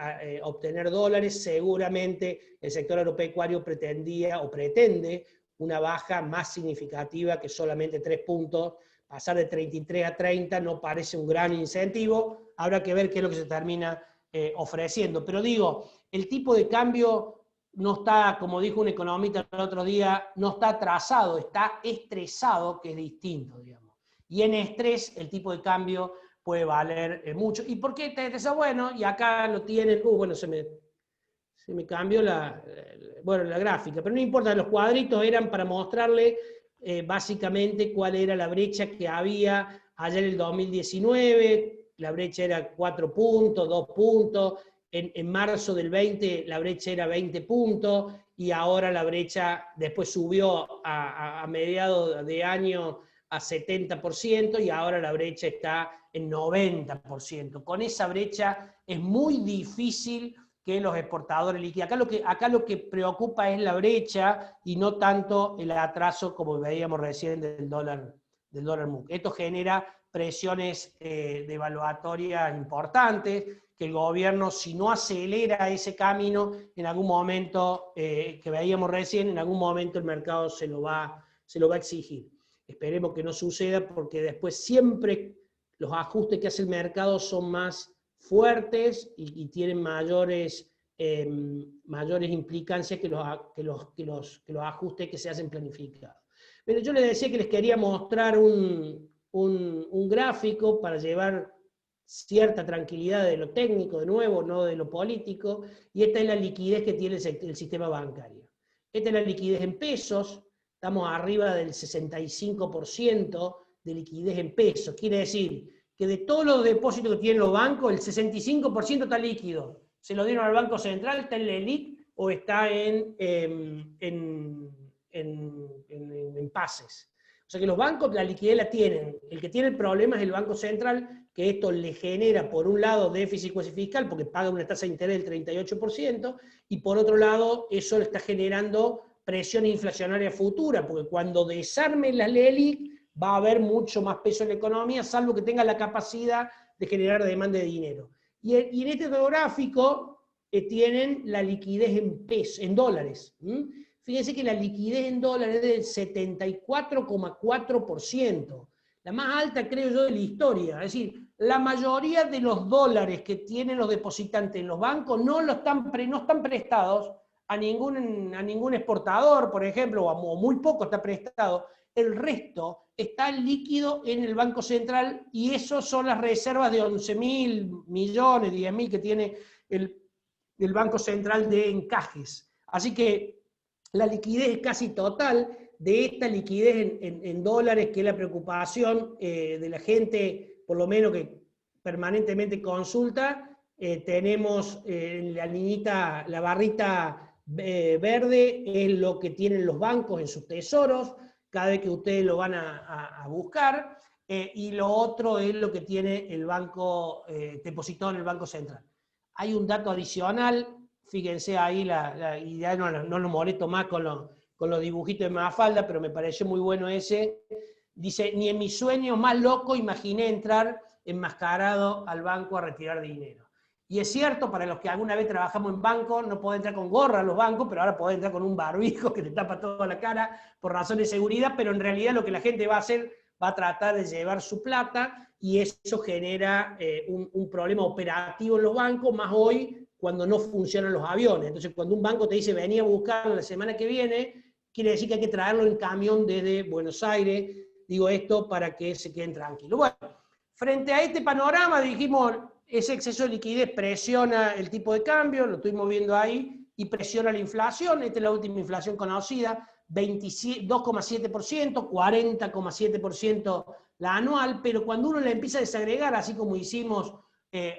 S1: obtener dólares. Seguramente el sector agropecuario pretendía o pretende una baja más significativa que solamente 3 puntos. Pasar de 33 a 30 no parece un gran incentivo, habrá que ver qué es lo que se termina ofreciendo. Pero digo, el tipo de cambio no está, como dijo un economista el otro día, no está atrasado, está estresado, que es distinto, digamos. Y en estrés el tipo de cambio puede valer mucho. ¿Y por qué está estresado? Bueno, y acá lo tienen, bueno, se me cambió la gráfica, pero no importa, los cuadritos eran para mostrarle básicamente cuál era la brecha que había allá en el 2019, la brecha era 4 puntos, 2 puntos, en marzo del 20 la brecha era 20 puntos, y ahora la brecha después subió a mediados de año a 70%, y ahora la brecha está en 90%. Con esa brecha es muy difícil que los exportadores liquiden. Acá lo que preocupa es la brecha y no tanto el atraso, como veíamos recién, del dólar MUC. Esto genera presiones devaluatorias importantes, que el gobierno, si no acelera ese camino, en algún momento, que veíamos recién, en algún momento el mercado se lo va a exigir. Esperemos que no suceda, porque después siempre los ajustes que hace el mercado son más fuertes y tienen mayores implicancias que los ajustes que se hacen planificados. Pero yo les decía que les quería mostrar un gráfico para llevar cierta tranquilidad de lo técnico, de nuevo, no de lo político, y esta es la liquidez que tiene el sistema bancario. Esta es la liquidez en pesos, estamos arriba del 65% de liquidez en pesos, quiere decir que de todos los depósitos que tienen los bancos, el 65% está líquido. Se lo dieron al Banco Central, está en la ELIC o está en pases. O sea que los bancos la liquidez la tienen. El que tiene el problema es el Banco Central, que esto le genera, por un lado, déficit fiscal, porque paga una tasa de interés del 38%, y por otro lado, eso le está generando presión inflacionaria futura, porque cuando desarmen las LELIC, va a haber mucho más peso en la economía, salvo que tenga la capacidad de generar demanda de dinero. Y en este gráfico tienen la liquidez en dólares. fíjense que la liquidez en dólares es del 74,4%, la más alta, creo yo, de la historia. Es decir, la mayoría de los dólares que tienen los depositantes en los bancos no están prestados a ningún exportador, por ejemplo, o muy poco está prestado. El resto está líquido en el Banco Central, y eso son las reservas de 11.000 millones, 10.000 que tiene el Banco Central de encajes. Así que la liquidez es casi total. De esta liquidez en dólares, que es la preocupación de la gente, por lo menos que permanentemente consulta, tenemos la niñita, la barrita verde, es lo que tienen los bancos en sus tesoros, cada vez que ustedes lo van a buscar, y lo otro es lo que tiene el banco depositado en el Banco Central. Hay un dato adicional, fíjense ahí, y ya no nos molesto más con los dibujitos de Mafalda, pero me pareció muy bueno ese. Dice, ni en mis sueños más locos imaginé entrar enmascarado al banco a retirar dinero. Y es cierto, para los que alguna vez trabajamos en banco, no podés entrar con gorra a los bancos, pero ahora podés entrar con un barbijo que te tapa toda la cara por razones de seguridad, pero en realidad lo que la gente va a hacer, va a tratar de llevar su plata, y eso genera un problema operativo en los bancos, más hoy cuando no funcionan los aviones. Entonces, cuando un banco te dice, vení a buscarlo la semana que viene, quiere decir que hay que traerlo en camión desde Buenos Aires. Digo esto para que se queden tranquilos. Bueno, frente a este panorama, dijimos, ese exceso de liquidez presiona el tipo de cambio, lo estuvimos viendo ahí, y presiona la inflación. Esta es la última inflación conocida, 2,7%, 40,7% la anual, pero cuando uno la empieza a desagregar, así como hicimos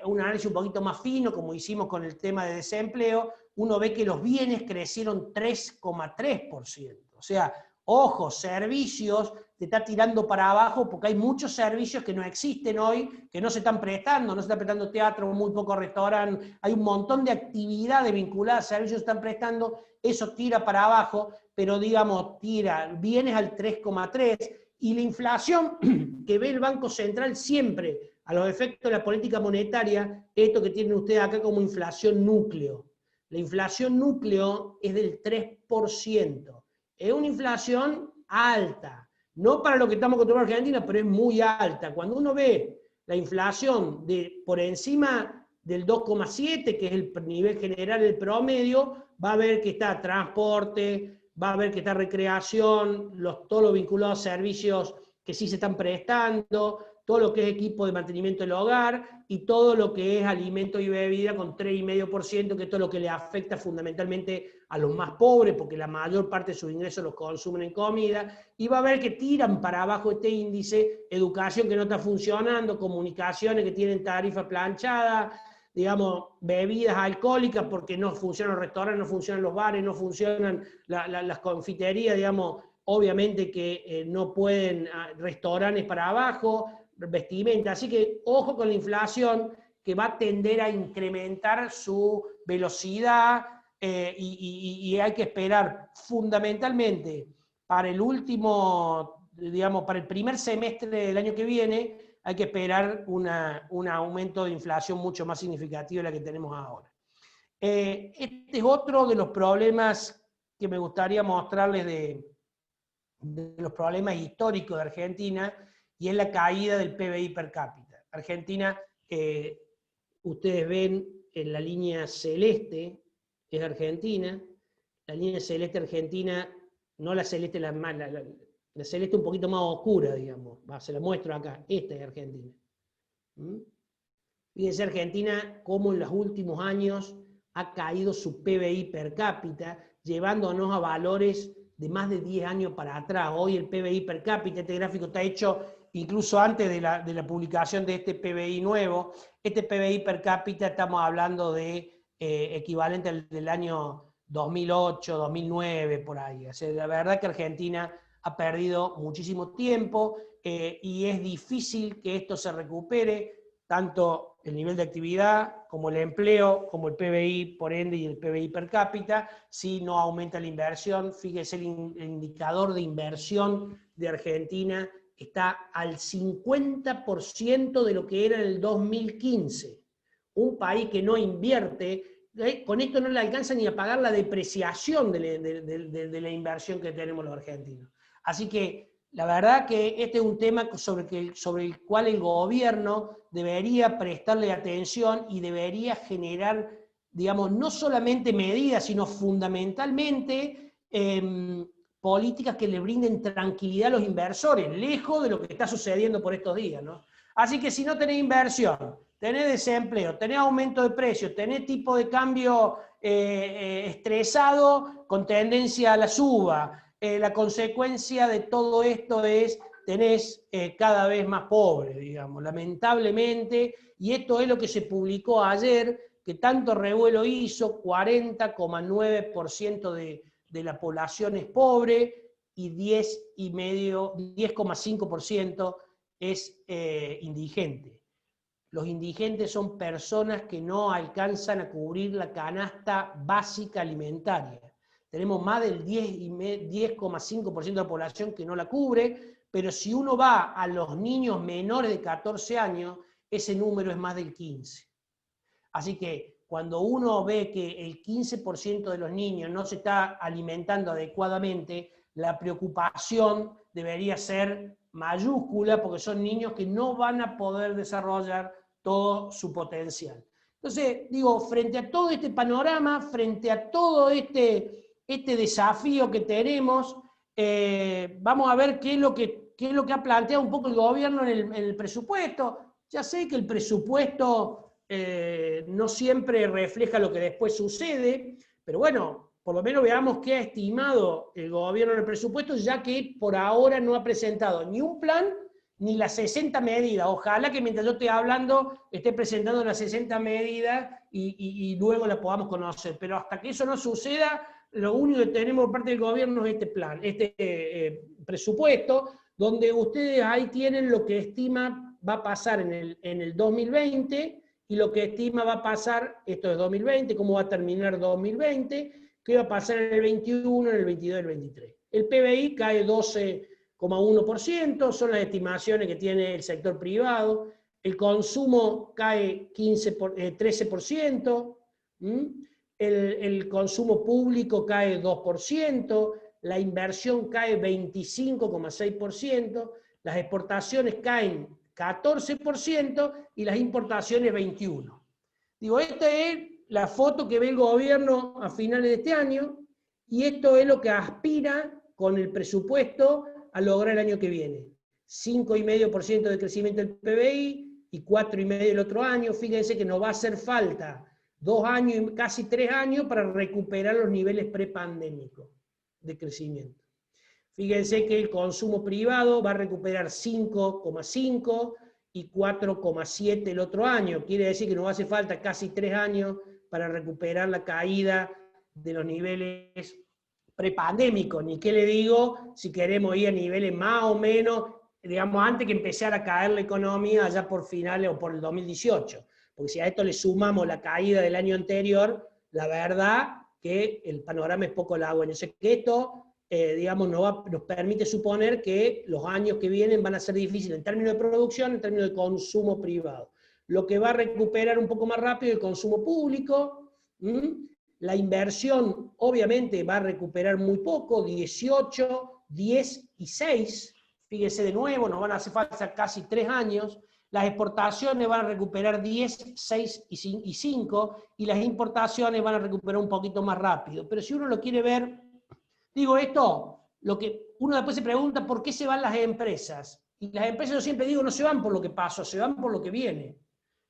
S1: un análisis un poquito más fino, como hicimos con el tema de desempleo, uno ve que los bienes crecieron 3,3%. O sea, ojo, servicios te está tirando para abajo, porque hay muchos servicios que no existen hoy, que no se están prestando, no se está prestando teatro, muy poco restaurante, hay un montón de actividades vinculadas a servicios que se están prestando, eso tira para abajo, pero digamos, tira bienes al 3,3%, y la inflación que ve el Banco Central siempre, a los efectos de la política monetaria, esto que tienen ustedes acá como inflación núcleo. La inflación núcleo es del 3%. Es una inflación alta, no para lo que estamos acostumbrados en Argentina, pero es muy alta. Cuando uno ve la inflación por encima del 2,7, que es el nivel general del promedio, va a ver que está transporte, va a ver que está recreación, todo lo vinculado a servicios que sí se están prestando, todo lo que es equipo de mantenimiento del hogar, y todo lo que es alimento y bebida con 3,5%, que esto es lo que le afecta fundamentalmente a los más pobres, porque la mayor parte de sus ingresos los consumen en comida, y va a ver que tiran para abajo este índice, educación que no está funcionando, comunicaciones que tienen tarifa planchada, digamos, bebidas alcohólicas porque no funcionan los restaurantes, no funcionan los bares, no funcionan las confiterías, digamos, obviamente que no pueden, restaurantes para abajo, vestimenta. Así que ojo con la inflación, que va a tender a incrementar su velocidad, y hay que esperar fundamentalmente para el último, digamos, para el primer semestre del año que viene, hay que esperar un aumento de inflación mucho más significativo de la que tenemos ahora. Este es otro de los problemas que me gustaría mostrarles de los problemas históricos de Argentina, y es la caída del PBI per cápita. Argentina, ustedes ven en la línea celeste, es Argentina, la línea celeste argentina, no la celeste, la celeste un poquito más oscura, digamos, se la muestro acá, esta es Argentina. Fíjense Argentina cómo en los últimos años ha caído su PBI per cápita, llevándonos a valores de más de 10 años para atrás. Hoy el PBI per cápita, este gráfico está hecho incluso antes de la publicación de este PBI nuevo. Este PBI per cápita estamos hablando de equivalente al del año 2008, 2009, por ahí. O sea, la verdad que Argentina ha perdido muchísimo tiempo, y es difícil que esto se recupere, tanto el nivel de actividad, como el empleo, como el PBI, por ende, y el PBI per cápita, si no aumenta la inversión. Fíjese, el indicador de inversión de Argentina está al 50% de lo que era en el 2015. Un país que no invierte con esto no le alcanza ni a pagar la depreciación de la inversión que tenemos los argentinos. Así que la verdad que este es un tema sobre el cual el gobierno debería prestarle atención y debería generar, digamos, no solamente medidas, sino fundamentalmente políticas que le brinden tranquilidad a los inversores, lejos de lo que está sucediendo por estos días, ¿no? Así que si no tenés inversión, tenés desempleo, tenés aumento de precios, tenés tipo de cambio estresado con tendencia a la suba, la consecuencia de todo esto es tenés cada vez más pobres, digamos, lamentablemente, y esto es lo que se publicó ayer, que tanto revuelo hizo, 40,9% de la población es pobre y 10,5% es indigente. Los indigentes son personas que no alcanzan a cubrir la canasta básica alimentaria. Tenemos más del 10,5% de la población que no la cubre, pero si uno va a los niños menores de 14 años, ese número es más del 15%. Así que cuando uno ve que el 15% de los niños no se está alimentando adecuadamente, la preocupación debería ser mayúscula, porque son niños que no van a poder desarrollar todo su potencial. Entonces, digo, frente a todo este panorama, frente a todo este desafío que tenemos, vamos a ver qué es lo que ha planteado un poco el gobierno en el presupuesto. Ya sé que el presupuesto no siempre refleja lo que después sucede, pero bueno, por lo menos veamos qué ha estimado el gobierno en el presupuesto, ya que por ahora no ha presentado ni un plan ni las 60 medidas. Ojalá que mientras yo esté hablando esté presentando las 60 medidas y luego las podamos conocer, pero hasta que eso no suceda, lo único que tenemos por parte del gobierno es este plan, este presupuesto, donde ustedes ahí tienen lo que estima va a pasar en el 2020 y lo que estima va a pasar, esto es 2020, cómo va a terminar 2020, qué va a pasar en el 21, en el 22 y el 23. El PBI cae 12,1%, son las estimaciones que tiene el sector privado, el consumo cae 13%, el consumo público cae 2%, la inversión cae 25,6%, las exportaciones caen 14% y las importaciones 21%. Digo, esta es la foto que ve el gobierno a finales de este año y esto es lo que aspira con el presupuesto a lograr el año que viene. 5,5% de crecimiento del PBI y 4,5% el otro año. Fíjense que nos va a hacer falta 2 años y casi 3 años para recuperar los niveles prepandémicos de crecimiento. Fíjense que el consumo privado va a recuperar 5,5% y 4,7% el otro año. Quiere decir que nos hace falta casi 3 años para recuperar la caída de los niveles prepandémicos. Ni qué le digo si queremos ir a niveles más o menos, digamos, antes que empezara a caer la economía allá por finales o por el 2018. Porque si a esto le sumamos la caída del año anterior, la verdad que el panorama es poco halagüeño. Sé que esto digamos, nos permite suponer que los años que vienen van a ser difíciles en términos de producción, en términos de consumo privado. Lo que va a recuperar un poco más rápido el consumo público, la inversión obviamente va a recuperar muy poco, 18, 10 y 6, fíjese de nuevo, nos van a hacer falta casi 3 años, las exportaciones van a recuperar 10, 6 y 5, y las importaciones van a recuperar un poquito más rápido. Pero si uno lo quiere ver, digo esto, lo que uno después se pregunta, ¿por qué se van las empresas? Y las empresas, yo siempre digo, no se van por lo que pasó, se van por lo que viene.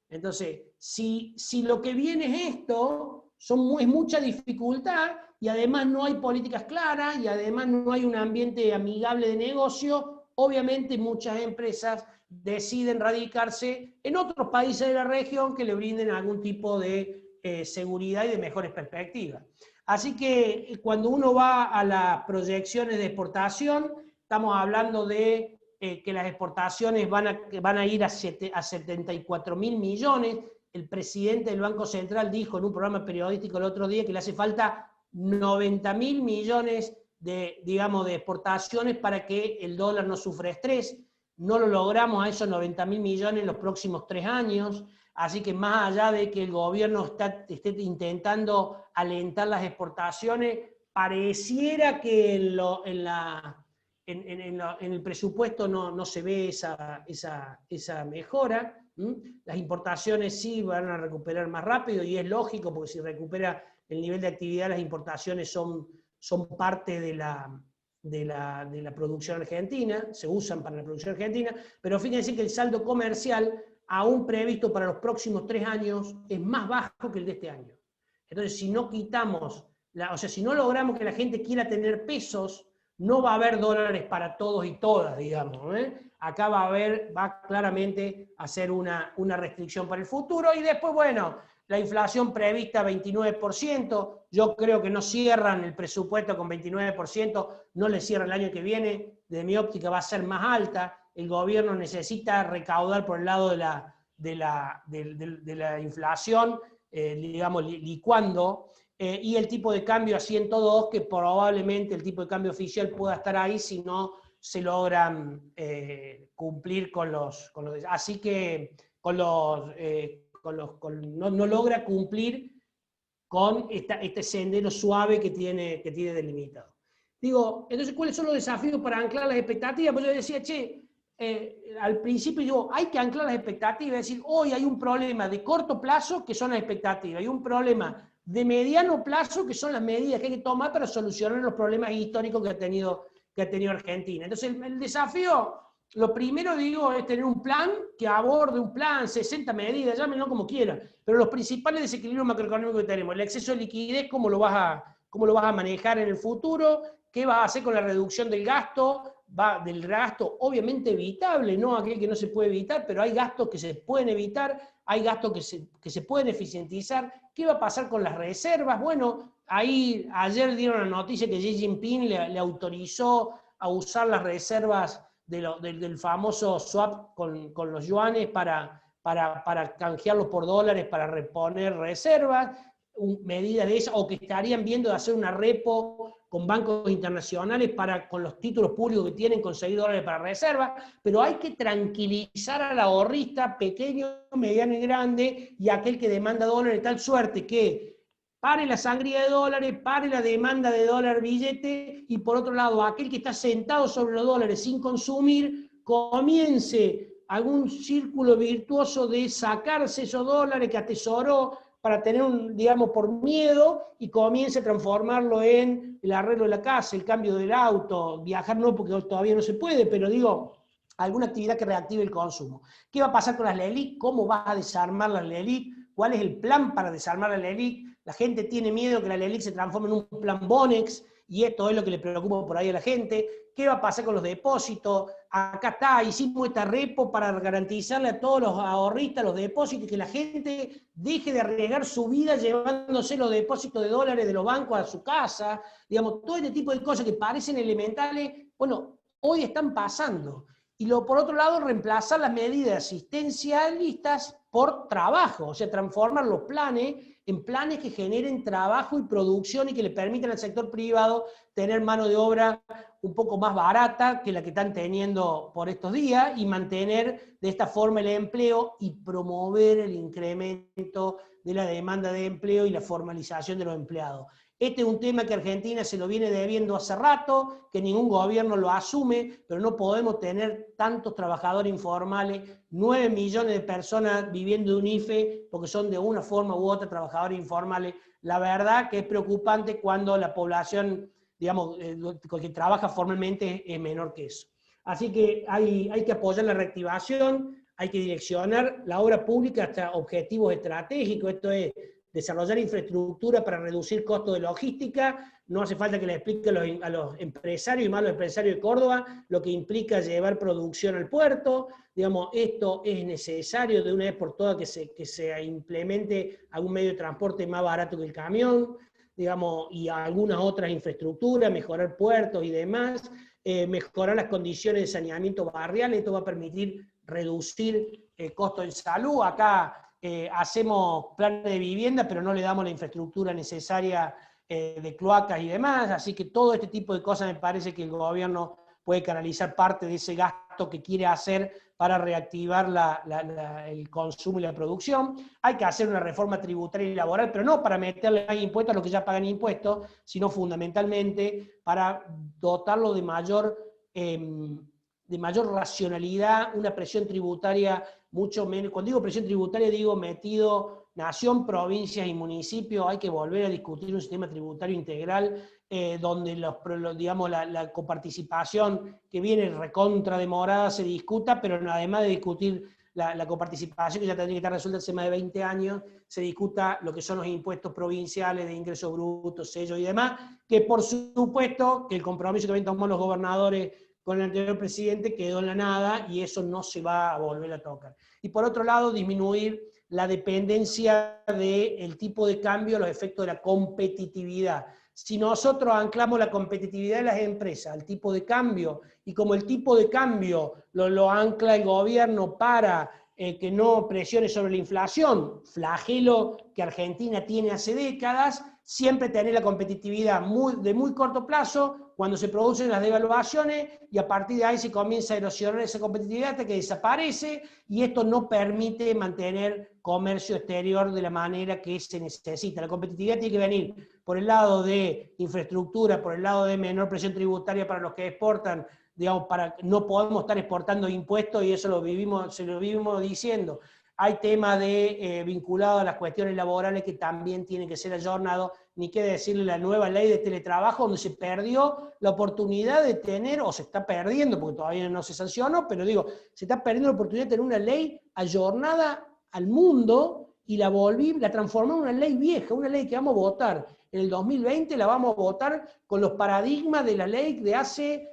S1: Entonces, si lo que viene es esto, es mucha dificultad, y además no hay políticas claras, y además no hay un ambiente amigable de negocio, obviamente muchas empresas deciden radicarse en otros países de la región que le brinden algún tipo de seguridad y de mejores perspectivas. Así que cuando uno va a las proyecciones de exportación, estamos hablando de que las exportaciones van a ir a 74.000 millones. El presidente del Banco Central dijo en un programa periodístico el otro día que le hace falta 90.000 millones de exportaciones para que el dólar no sufra estrés. No lo logramos a esos 90.000 millones en los próximos 3 años. Así que más allá de que el gobierno esté intentando alentar las exportaciones, pareciera que en el presupuesto no se ve esa mejora. Las importaciones sí van a recuperar más rápido, y es lógico, porque si recupera el nivel de actividad, las importaciones son parte de la producción argentina, se usan para la producción argentina, pero fíjense que el saldo comercial, aún previsto para los próximos 3 años, es más bajo que el de este año. Entonces, si no quitamos, si no logramos que la gente quiera tener pesos, no va a haber dólares para todos y todas, digamos. Acá va claramente a ser una restricción para el futuro, y después, bueno, la inflación prevista 29%, yo creo que no cierran el presupuesto con 29%, no le cierran el año que viene, de mi óptica va a ser más alta. El gobierno necesita recaudar por el lado de la inflación, digamos, licuando, y el tipo de cambio a 102, que probablemente el tipo de cambio oficial pueda estar ahí si no se logran cumplir con los así que no logra cumplir con este sendero suave que tiene delimitado. Digo, entonces, ¿cuáles son los desafíos para anclar las expectativas? Pues yo decía, al principio digo, hay que anclar las expectativas, es decir, hoy hay un problema de corto plazo, que son las expectativas, hay un problema de mediano plazo, que son las medidas que hay que tomar para solucionar los problemas históricos que ha tenido Argentina. Entonces, el desafío, lo primero, digo, es tener un plan que aborde un plan, 60 medidas, llámenlo como quieran, pero los principales desequilibrios macroeconómicos que tenemos, el exceso de liquidez, ¿cómo lo vas a manejar en el futuro? ¿Qué vas a hacer con la reducción del gasto? Del gasto obviamente evitable, no aquel que no se puede evitar, pero hay gastos que se pueden evitar, hay gastos que se pueden eficientizar. ¿Qué va a pasar con las reservas? Bueno, ahí ayer dieron la noticia que Xi Jinping le autorizó a usar las reservas del famoso swap con los yuanes para canjearlos por dólares, para reponer reservas, medidas de esas, o que estarían viendo de hacer una repo con bancos internacionales para, con los títulos públicos que tienen, conseguir dólares para reservas. Pero hay que tranquilizar al ahorrista pequeño, mediano y grande, y aquel que demanda dólares, de tal suerte que pare la sangría de dólares, pare la demanda de dólar billete, y por otro lado, aquel que está sentado sobre los dólares sin consumir, comience algún círculo virtuoso de sacarse esos dólares que atesoró para tener digamos, por miedo, y comience a transformarlo en el arreglo de la casa, el cambio del auto, viajar no, porque todavía no se puede, pero digo, alguna actividad que reactive el consumo. ¿Qué va a pasar con las LELIQ? ¿Cómo vas a desarmar las LELIQ? ¿Cuál es el plan para desarmar las LELIQ? La gente tiene miedo que la LELIQ se transforme en un plan Bonex, y esto es lo que le preocupa por ahí a la gente. ¿Qué va a pasar con los depósitos? Acá está, hicimos esta repo para garantizarle a todos los ahorristas los depósitos, y que la gente deje de arriesgar su vida llevándose los depósitos de dólares de los bancos a su casa. Digamos, todo este tipo de cosas que parecen elementales, bueno, hoy están pasando. Y por otro lado, reemplazar las medidas asistencialistas por trabajo, o sea, transformar los planes en planes que generen trabajo y producción, y que le permitan al sector privado tener mano de obra un poco más barata que la que están teniendo por estos días, y mantener de esta forma el empleo y promover el incremento de la demanda de empleo y la formalización de los empleados. Este es un tema que Argentina se lo viene debiendo hace rato, que ningún gobierno lo asume, pero no podemos tener tantos trabajadores informales, 9 millones de personas viviendo de un IFE, porque son de una forma u otra trabajadores informales. La verdad que es preocupante cuando la población, digamos, que trabaja formalmente es menor que eso. Así que hay que apoyar la reactivación, hay que direccionar la obra pública hasta objetivos estratégicos, esto es, desarrollar infraestructura para reducir costos de logística. No hace falta que le explique a los empresarios, y más a los empresarios de Córdoba, lo que implica llevar producción al puerto. Digamos, esto es necesario de una vez por todas, que se implemente algún medio de transporte más barato que el camión, digamos, y algunas otras infraestructuras, mejorar puertos y demás, mejorar las condiciones de saneamiento barrial. Esto va a permitir reducir el costo de salud. Acá hacemos planes de vivienda, pero no le damos la infraestructura necesaria de cloacas y demás, así que todo este tipo de cosas me parece que el gobierno puede canalizar parte de ese gasto que quiere hacer para reactivar el consumo y la producción. Hay que hacer una reforma tributaria y laboral, pero no para meterle impuestos a los que ya pagan impuestos, sino fundamentalmente para dotarlo de mayor racionalidad, una presión tributaria mucho menos. Cuando digo presión tributaria, digo metido nación, provincias y municipios. Hay que volver a discutir un sistema tributario integral donde digamos, la coparticipación que viene recontra demorada se discuta, pero además de discutir la coparticipación, que ya tendría que estar resuelta hace más de 20 años, se discuta lo que son los impuestos provinciales de ingresos brutos, sellos y demás, que por supuesto que el compromiso que habían tomado los gobernadores con el anterior presidente quedó en la nada y eso no se va a volver a tocar. Y por otro lado, disminuir la dependencia del tipo de cambio a los efectos de la competitividad. Si nosotros anclamos la competitividad de las empresas al tipo de cambio, y como el tipo de cambio lo ancla el gobierno para que no presione sobre la inflación, flagelo que Argentina tiene hace décadas, siempre tener la competitividad de muy corto plazo, cuando se producen las devaluaciones, y a partir de ahí se comienza a erosionar esa competitividad hasta que desaparece, y esto no permite mantener comercio exterior de la manera que se necesita. La competitividad tiene que venir por el lado de infraestructura, por el lado de menor presión tributaria para los que exportan, digamos, no podemos estar exportando impuestos, y eso se lo vivimos diciendo. Hay temas vinculados a las cuestiones laborales que también tienen que ser ayornados, ni qué decirle la nueva ley de teletrabajo, donde se perdió la oportunidad de tener, o se está perdiendo, porque todavía no se sancionó, pero digo, se está perdiendo la oportunidad de tener una ley ayornada al mundo, y la transformó en una ley vieja, una ley que vamos a votar en el 2020, la vamos a votar con los paradigmas de la ley de hace,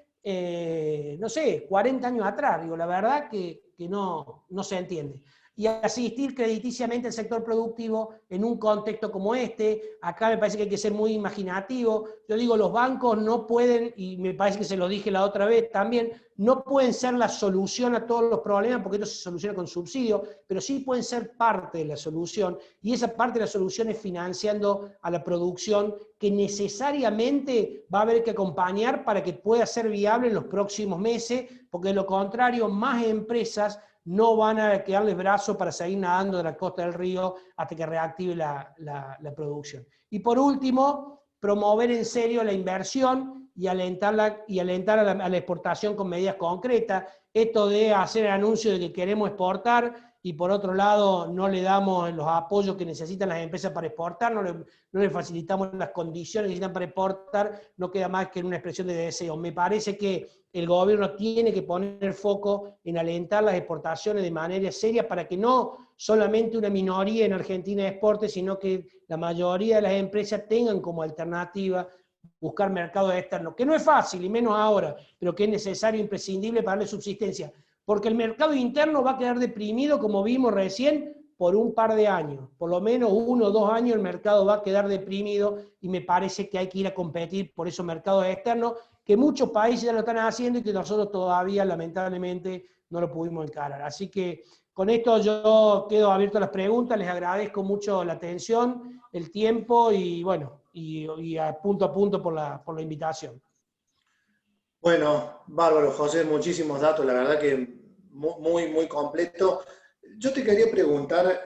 S1: no sé, 40 años atrás. Digo, la verdad que no se entiende. Y asistir crediticiamente al sector productivo en un contexto como este. Acá me parece que hay que ser muy imaginativo. Yo digo, los bancos no pueden, y me parece que se lo dije la otra vez también, no pueden ser la solución a todos los problemas, porque esto se soluciona con subsidio, pero sí pueden ser parte de la solución, y esa parte de la solución es financiando a la producción, que necesariamente va a haber que acompañar para que pueda ser viable en los próximos meses, porque de lo contrario, más empresas no van a quedarles brazos para seguir nadando de la costa del río hasta que reactive la producción. Y por último, promover en serio la inversión y alentar a la exportación con medidas concretas. Esto de hacer el anuncio de que queremos exportar y por otro lado no le damos los apoyos que necesitan las empresas para exportar, no le facilitamos las condiciones que necesitan para exportar, no queda más que en una expresión de deseo. Me parece que el gobierno tiene que poner foco en alentar las exportaciones de manera seria, para que no solamente una minoría en Argentina exporte, sino que la mayoría de las empresas tengan como alternativa buscar mercados externos, que no es fácil, y menos ahora, pero que es necesario e imprescindible para darle subsistencia, porque el mercado interno va a quedar deprimido, como vimos recién, por un par de años, por lo menos 1 o 2 años el mercado va a quedar deprimido, y me parece que hay que ir a competir por esos mercados externos, que muchos países ya lo están haciendo y que nosotros todavía lamentablemente no lo pudimos encarar. Así que con esto yo quedo abierto a las preguntas, les agradezco mucho la atención, el tiempo, y bueno, y a punto por la invitación.
S2: Bueno, bárbaro, José, muchísimos datos, la verdad que muy completo. Yo te quería preguntar,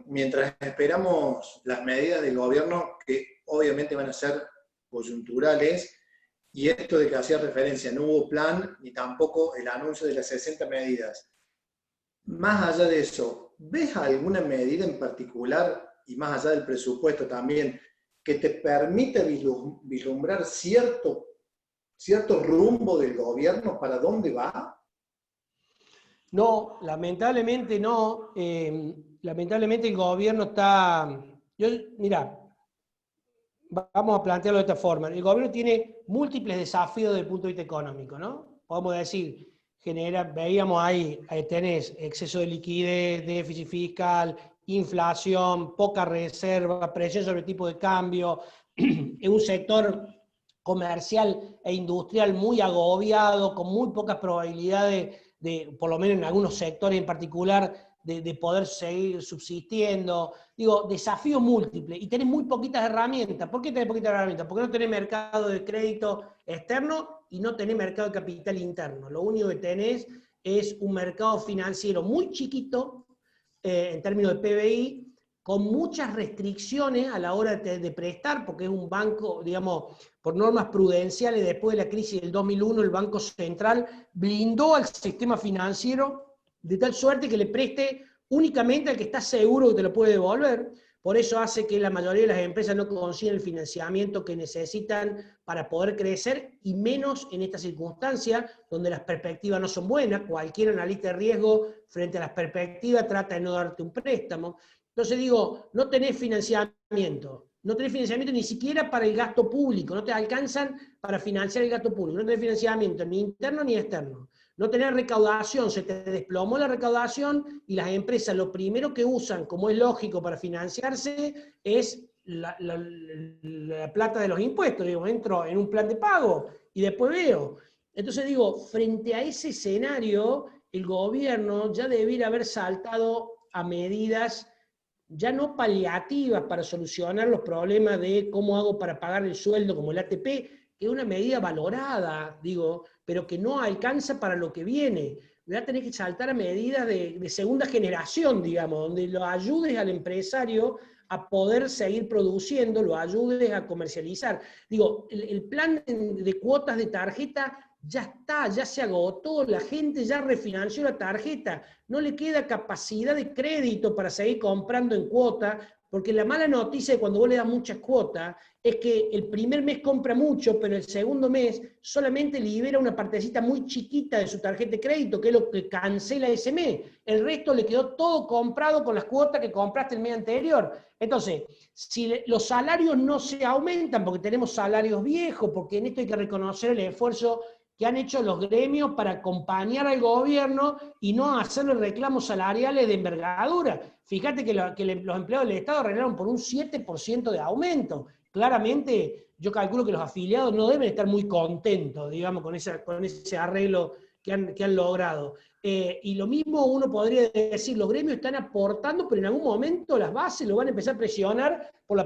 S2: mientras esperamos las medidas del gobierno, que obviamente van a ser coyunturales, y esto de que hacía referencia, no hubo plan ni tampoco el anuncio de las 60 medidas. Más allá de eso, ¿ves alguna medida en particular, y más allá del presupuesto también, que te permita vislumbrar cierto rumbo del gobierno para dónde va?
S1: No, lamentablemente no. Lamentablemente el gobierno está... Mira, vamos a plantearlo de esta forma. El gobierno tiene múltiples desafíos desde el punto de vista económico, ¿no? Podemos decir, veíamos ahí, tenés exceso de liquidez, déficit fiscal, inflación, poca reserva, presión sobre el tipo de cambio, en un sector comercial e industrial muy agobiado, con muy pocas probabilidades por lo menos en algunos sectores en particular, de poder seguir subsistiendo. Digo, desafío múltiple, y tenés muy poquitas herramientas. ¿Por qué tenés poquitas herramientas? Porque no tenés mercado de crédito externo, y no tenés mercado de capital interno. Lo único que tenés es un mercado financiero muy chiquito, en términos de PBI, con muchas restricciones a la hora de prestar, porque es un banco, digamos, por normas prudenciales, después de la crisis del 2001, el Banco Central blindó al sistema financiero de tal suerte que le preste únicamente al que está seguro que te lo puede devolver. Por eso hace que la mayoría de las empresas no consigan el financiamiento que necesitan para poder crecer, y menos en esta circunstancia, donde las perspectivas no son buenas. Cualquier analista de riesgo, frente a las perspectivas, trata de no darte un préstamo. Entonces digo, no tenés financiamiento ni siquiera para el gasto público, no te alcanzan para financiar el gasto público, no tenés financiamiento ni interno ni externo. No tenés recaudación, se te desplomó la recaudación, y las empresas lo primero que usan, como es lógico, para financiarse es la plata de los impuestos. Digo, entro en un plan de pago y después veo. Entonces digo, frente a ese escenario, el gobierno ya debiera haber saltado a medidas ya no paliativas para solucionar los problemas de cómo hago para pagar el sueldo, como el ATP, que es una medida valorada, digo, pero que no alcanza para lo que viene. Voy a tener que saltar a medidas de segunda generación, digamos, donde lo ayudes al empresario a poder seguir produciendo, lo ayudes a comercializar. Digo, el plan de cuotas de tarjeta ya está, ya se agotó, la gente ya refinanció la tarjeta, no le queda capacidad de crédito para seguir comprando en cuota, porque la mala noticia de cuando vos le das muchas cuotas es que el primer mes compra mucho, pero el segundo mes solamente libera una partecita muy chiquita de su tarjeta de crédito, que es lo que cancela ese mes. El resto le quedó todo comprado con las cuotas que compraste el mes anterior. Entonces, si los salarios no se aumentan, porque tenemos salarios viejos, porque en esto hay que reconocer el esfuerzo que han hecho los gremios para acompañar al gobierno y no hacerle reclamos salariales de envergadura. Fíjate que los empleados del Estado arreglaron por un 7% de aumento. Claramente, yo calculo que los afiliados no deben estar muy contentos, digamos, con ese arreglo que han logrado. Y lo mismo uno podría decir, los gremios están aportando, pero en algún momento las bases lo van a empezar a presionar por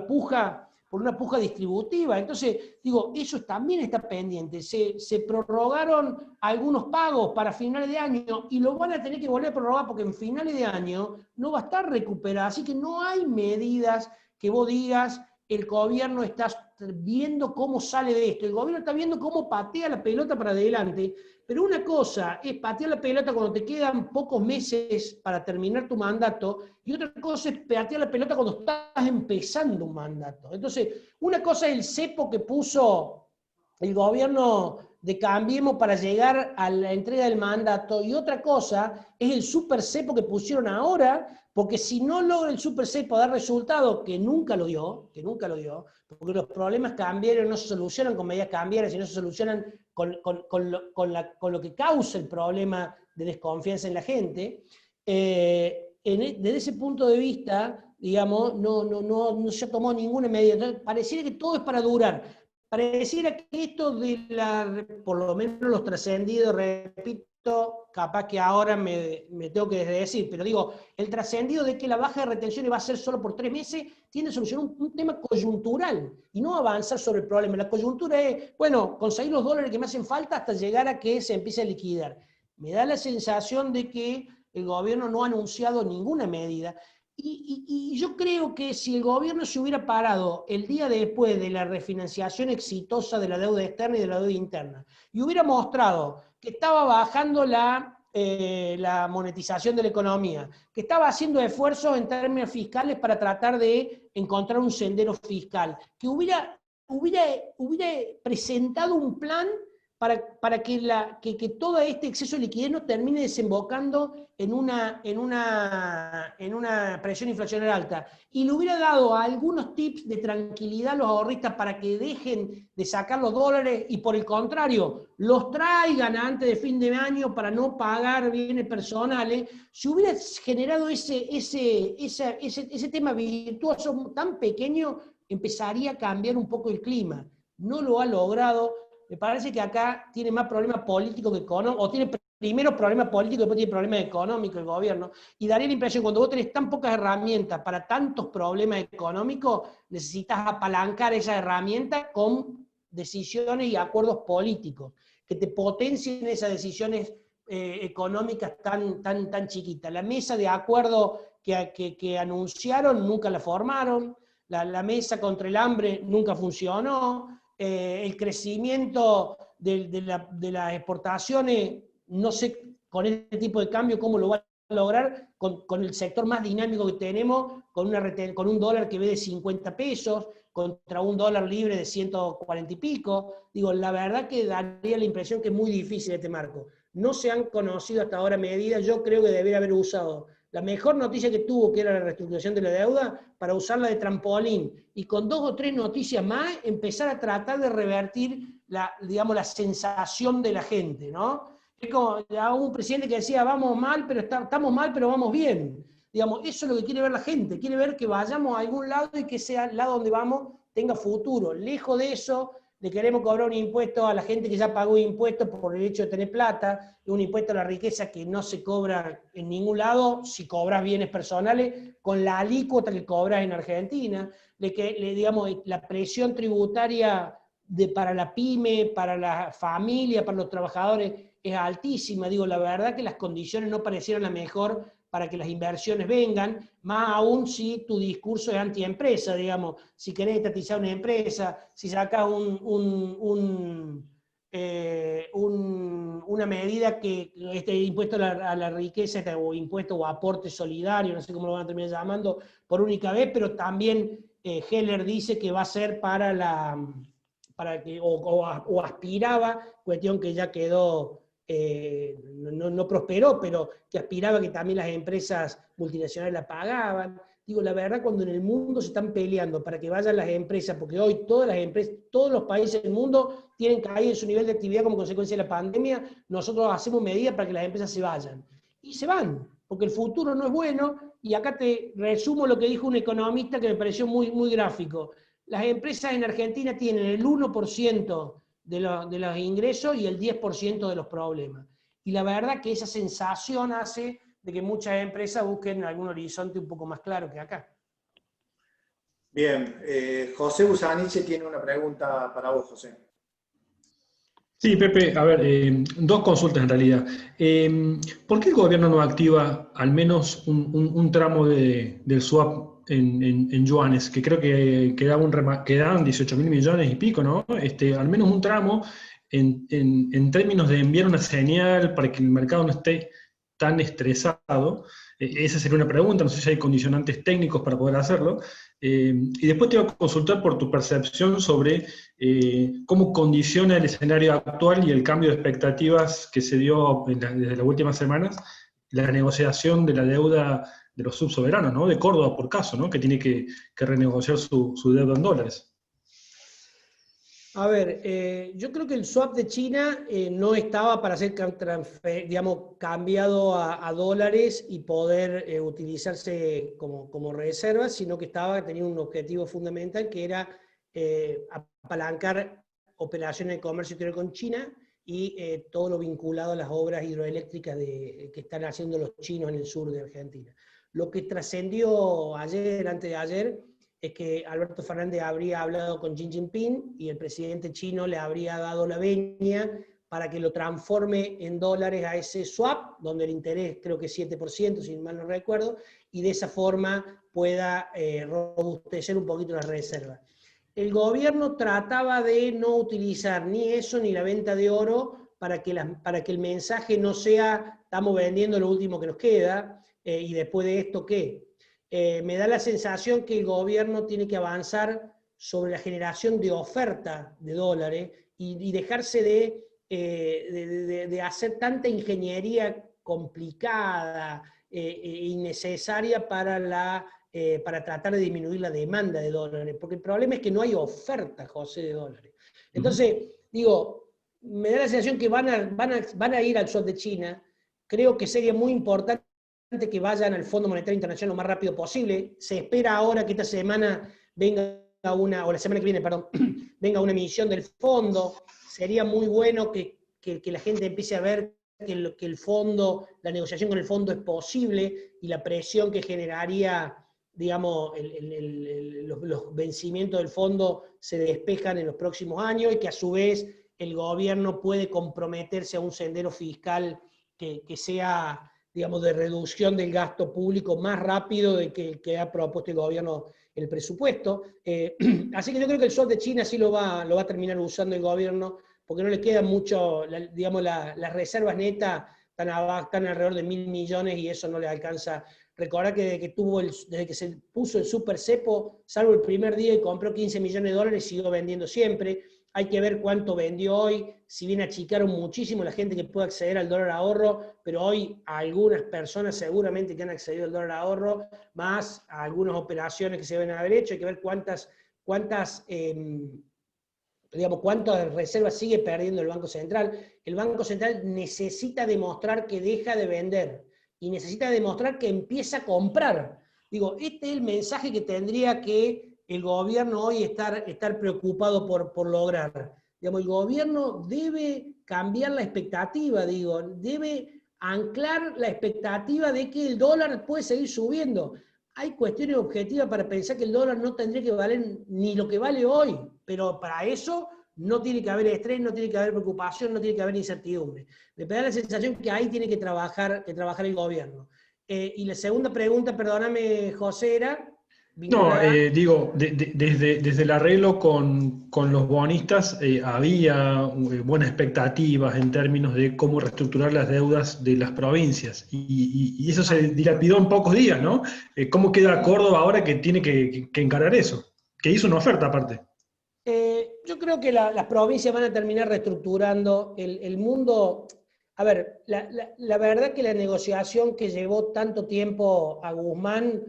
S1: una puja distributiva. Entonces, digo, eso también está pendiente. Se prorrogaron algunos pagos para finales de año y lo van a tener que volver a prorrogar porque en finales de año no va a estar recuperado. Así que no hay medidas que vos digas, el gobierno está viendo cómo sale de esto. El gobierno está viendo cómo patea la pelota para adelante. Pero una cosa es patear la pelota cuando te quedan pocos meses para terminar tu mandato, y otra cosa es patear la pelota cuando estás empezando un mandato. Entonces, una cosa es el cepo que puso el gobierno de Cambiemos para llegar a la entrega del mandato, y otra cosa es el super cepo que pusieron ahora, porque si no logra el super cepo dar resultado, que nunca lo dio, porque los problemas cambiarios no se solucionan con medidas cambiarias, sino se solucionan con lo que causa el problema de desconfianza en la gente. Desde ese punto de vista, digamos, no se tomó ninguna medida. Entonces, pareciera que todo es para durar. Pareciera que esto por lo menos los trascendidos, repito, capaz que ahora me tengo que decir, pero digo, el trascendido de que la baja de retenciones va a ser solo por 3 meses, tiene solución un tema coyuntural, y no avanzar sobre el problema. La coyuntura es, bueno, conseguir los dólares que me hacen falta hasta llegar a que se empiece a liquidar. Me da la sensación de que el gobierno no ha anunciado ninguna medida. Y yo creo que si el gobierno se hubiera parado el día después de la refinanciación exitosa de la deuda externa y de la deuda interna, y hubiera mostrado que estaba bajando la monetización de la economía, que estaba haciendo esfuerzos en términos fiscales para tratar de encontrar un sendero fiscal, que hubiera presentado un plan para que todo este exceso de liquidez no termine desembocando en una presión inflacionaria alta, y le hubiera dado algunos tips de tranquilidad a los ahorristas para que dejen de sacar los dólares y, por el contrario, los traigan antes de fin de año para no pagar bienes personales. Si hubiera generado ese tema virtuoso tan pequeño, empezaría a cambiar un poco el clima. No lo ha logrado. Me parece que acá tiene más problemas políticos que económicos, o tiene primero problemas políticos y después tiene problemas económicos el gobierno. Y daría la impresión, cuando vos tenés tan pocas herramientas para tantos problemas económicos, necesitas apalancar esas herramientas con decisiones y acuerdos políticos. que te potencien esas decisiones económicas tan chiquitas. La mesa de acuerdo que anunciaron nunca la formaron, la mesa contra el hambre nunca funcionó, el crecimiento de las exportaciones, no sé con este tipo de cambio cómo lo va a lograr con el sector más dinámico que tenemos, con un dólar que ve de 50 pesos, contra un dólar libre de 140 y pico. Digo, la verdad que daría la impresión que es muy difícil este marco. No se han conocido hasta ahora medidas, yo creo que debería haber usado la mejor noticia que tuvo, que era la reestructuración de la deuda, para usarla de trampolín, y con 2 o 3 noticias más, empezar a tratar de revertir digamos, la sensación de la gente, ¿no? Es como un presidente que decía, vamos mal, pero estamos mal, pero vamos bien. Digamos, eso es lo que quiere ver la gente, quiere ver que vayamos a algún lado y que ese lado donde vamos tenga futuro. Lejos de eso, le queremos cobrar un impuesto a la gente que ya pagó impuestos por el hecho de tener plata, un impuesto a la riqueza que no se cobra en ningún lado si cobras bienes personales, con la alícuota que cobras en Argentina, digamos, la presión tributaria para la pyme, para la familia, para los trabajadores, es altísima. Digo, la verdad que las condiciones no parecieron la mejor para que las inversiones vengan, más aún si tu discurso es antiempresa, digamos, si querés estatizar una empresa, si sacas una medida que este impuesto a la riqueza, o impuesto o aporte solidario, no sé cómo lo van a terminar llamando, por única vez, pero también Heller dice que va a ser o aspiraba, cuestión que ya quedó, no prosperó, pero que aspiraba que también las empresas multinacionales la pagaban. Digo, la verdad, cuando en el mundo se están peleando para que vayan las empresas, porque hoy todas las empresas, todos los países del mundo tienen caído en su nivel de actividad como consecuencia de la pandemia, nosotros hacemos medidas para que las empresas se vayan. Y se van, porque el futuro no es bueno, y acá te resumo lo que dijo un economista que me pareció muy gráfico. Las empresas en Argentina tienen el 1% de los ingresos y el 10% de los problemas. Y la verdad que esa sensación hace de que muchas empresas busquen algún horizonte un poco más claro que acá.
S2: Bien, José Busaniche tiene una pregunta para vos, José.
S3: Sí, Pepe, a ver, 2 consultas en realidad. ¿Por qué el gobierno no activa al menos un tramo del swap en yuanes? Que creo que quedaban 18.000 millones y pico, ¿no? Al menos un tramo en términos de enviar una señal para que el mercado no esté tan estresado. Esa sería una pregunta, no sé si hay condicionantes técnicos para poder hacerlo. Y después te voy a consultar por tu percepción sobre cómo condiciona el escenario actual y el cambio de expectativas que se dio desde las últimas semanas, la negociación de la deuda de los subsoberanos, ¿no? De Córdoba, por caso, ¿no? Que tiene que renegociar su deuda en dólares.
S1: A ver, yo creo que el swap de China no estaba para ser digamos, cambiado a dólares y poder utilizarse como reserva, sino que tenía un objetivo fundamental, que era apalancar operaciones de comercio exterior con China y todo lo vinculado a las obras hidroeléctricas que están haciendo los chinos en el sur de Argentina. Lo que trascendió antes de ayer, es que Alberto Fernández habría hablado con Xi Jinping y el presidente chino le habría dado la venia para que lo transforme en dólares a ese swap, donde el interés creo que es 7%, si mal no recuerdo, y de esa forma pueda robustecer un poquito las reservas. El gobierno trataba de no utilizar ni eso ni la venta de oro para que el mensaje no sea estamos vendiendo lo último que nos queda y después de esto, ¿qué? Me da la sensación que el gobierno tiene que avanzar sobre la generación de oferta de dólares y dejarse de hacer tanta ingeniería complicada e innecesaria para tratar de disminuir la demanda de dólares, porque el problema es que no hay oferta, José, de dólares. Entonces, digo, me da la sensación que van a ir al swap de China. Creo que sería muy importante que vayan al Fondo Monetario Internacional lo más rápido posible. Se espera ahora que esta semana o la semana que viene, perdón, venga una emisión del fondo. Sería muy bueno que la gente empiece a ver que el fondo, la negociación con el fondo es posible y la presión que generaría, digamos, los vencimientos del fondo se despejan en los próximos años y que a su vez el gobierno puede comprometerse a un sendero fiscal que sea, digamos, de reducción del gasto público más rápido de que ha propuesto el gobierno el presupuesto. Así que yo creo que el swap de China sí lo va a terminar usando el gobierno, porque no le queda mucho, digamos, las reservas netas están alrededor de 1.000 millones y eso no le alcanza. Recordá que desde que se puso el super cepo, salvo el primer día y compró 15 millones de dólares, siguió vendiendo siempre. Hay que ver cuánto vendió hoy, si bien achicaron muchísimo la gente que puede acceder al dólar ahorro, pero hoy algunas personas seguramente que han accedido al dólar ahorro, más a algunas operaciones que se deben haber hecho, hay que ver cuántas reservas sigue perdiendo el Banco Central. El Banco Central necesita demostrar que deja de vender y necesita demostrar que empieza a comprar. Digo, este es el mensaje que tendría que el gobierno hoy estar preocupado por lograr. Digamos, el gobierno debe cambiar la expectativa, debe anclar la expectativa de que el dólar puede seguir subiendo. Hay cuestiones objetivas para pensar que el dólar no tendría que valer ni lo que vale hoy, pero para eso no tiene que haber estrés, no tiene que haber preocupación, no tiene que haber incertidumbre. Me da la sensación que ahí tiene que trabajar el gobierno. Y la segunda pregunta, perdóname, José, era...
S3: No, digo, desde el arreglo con los bonistas había buenas expectativas en términos de cómo reestructurar las deudas de las provincias y eso se dilapidó en pocos días, ¿no? ¿Cómo queda Córdoba ahora que tiene que encarar eso? Que hizo una oferta aparte.
S1: Yo creo que las provincias van a terminar reestructurando el mundo. A ver, la verdad que la negociación que llevó tanto tiempo a Guzmán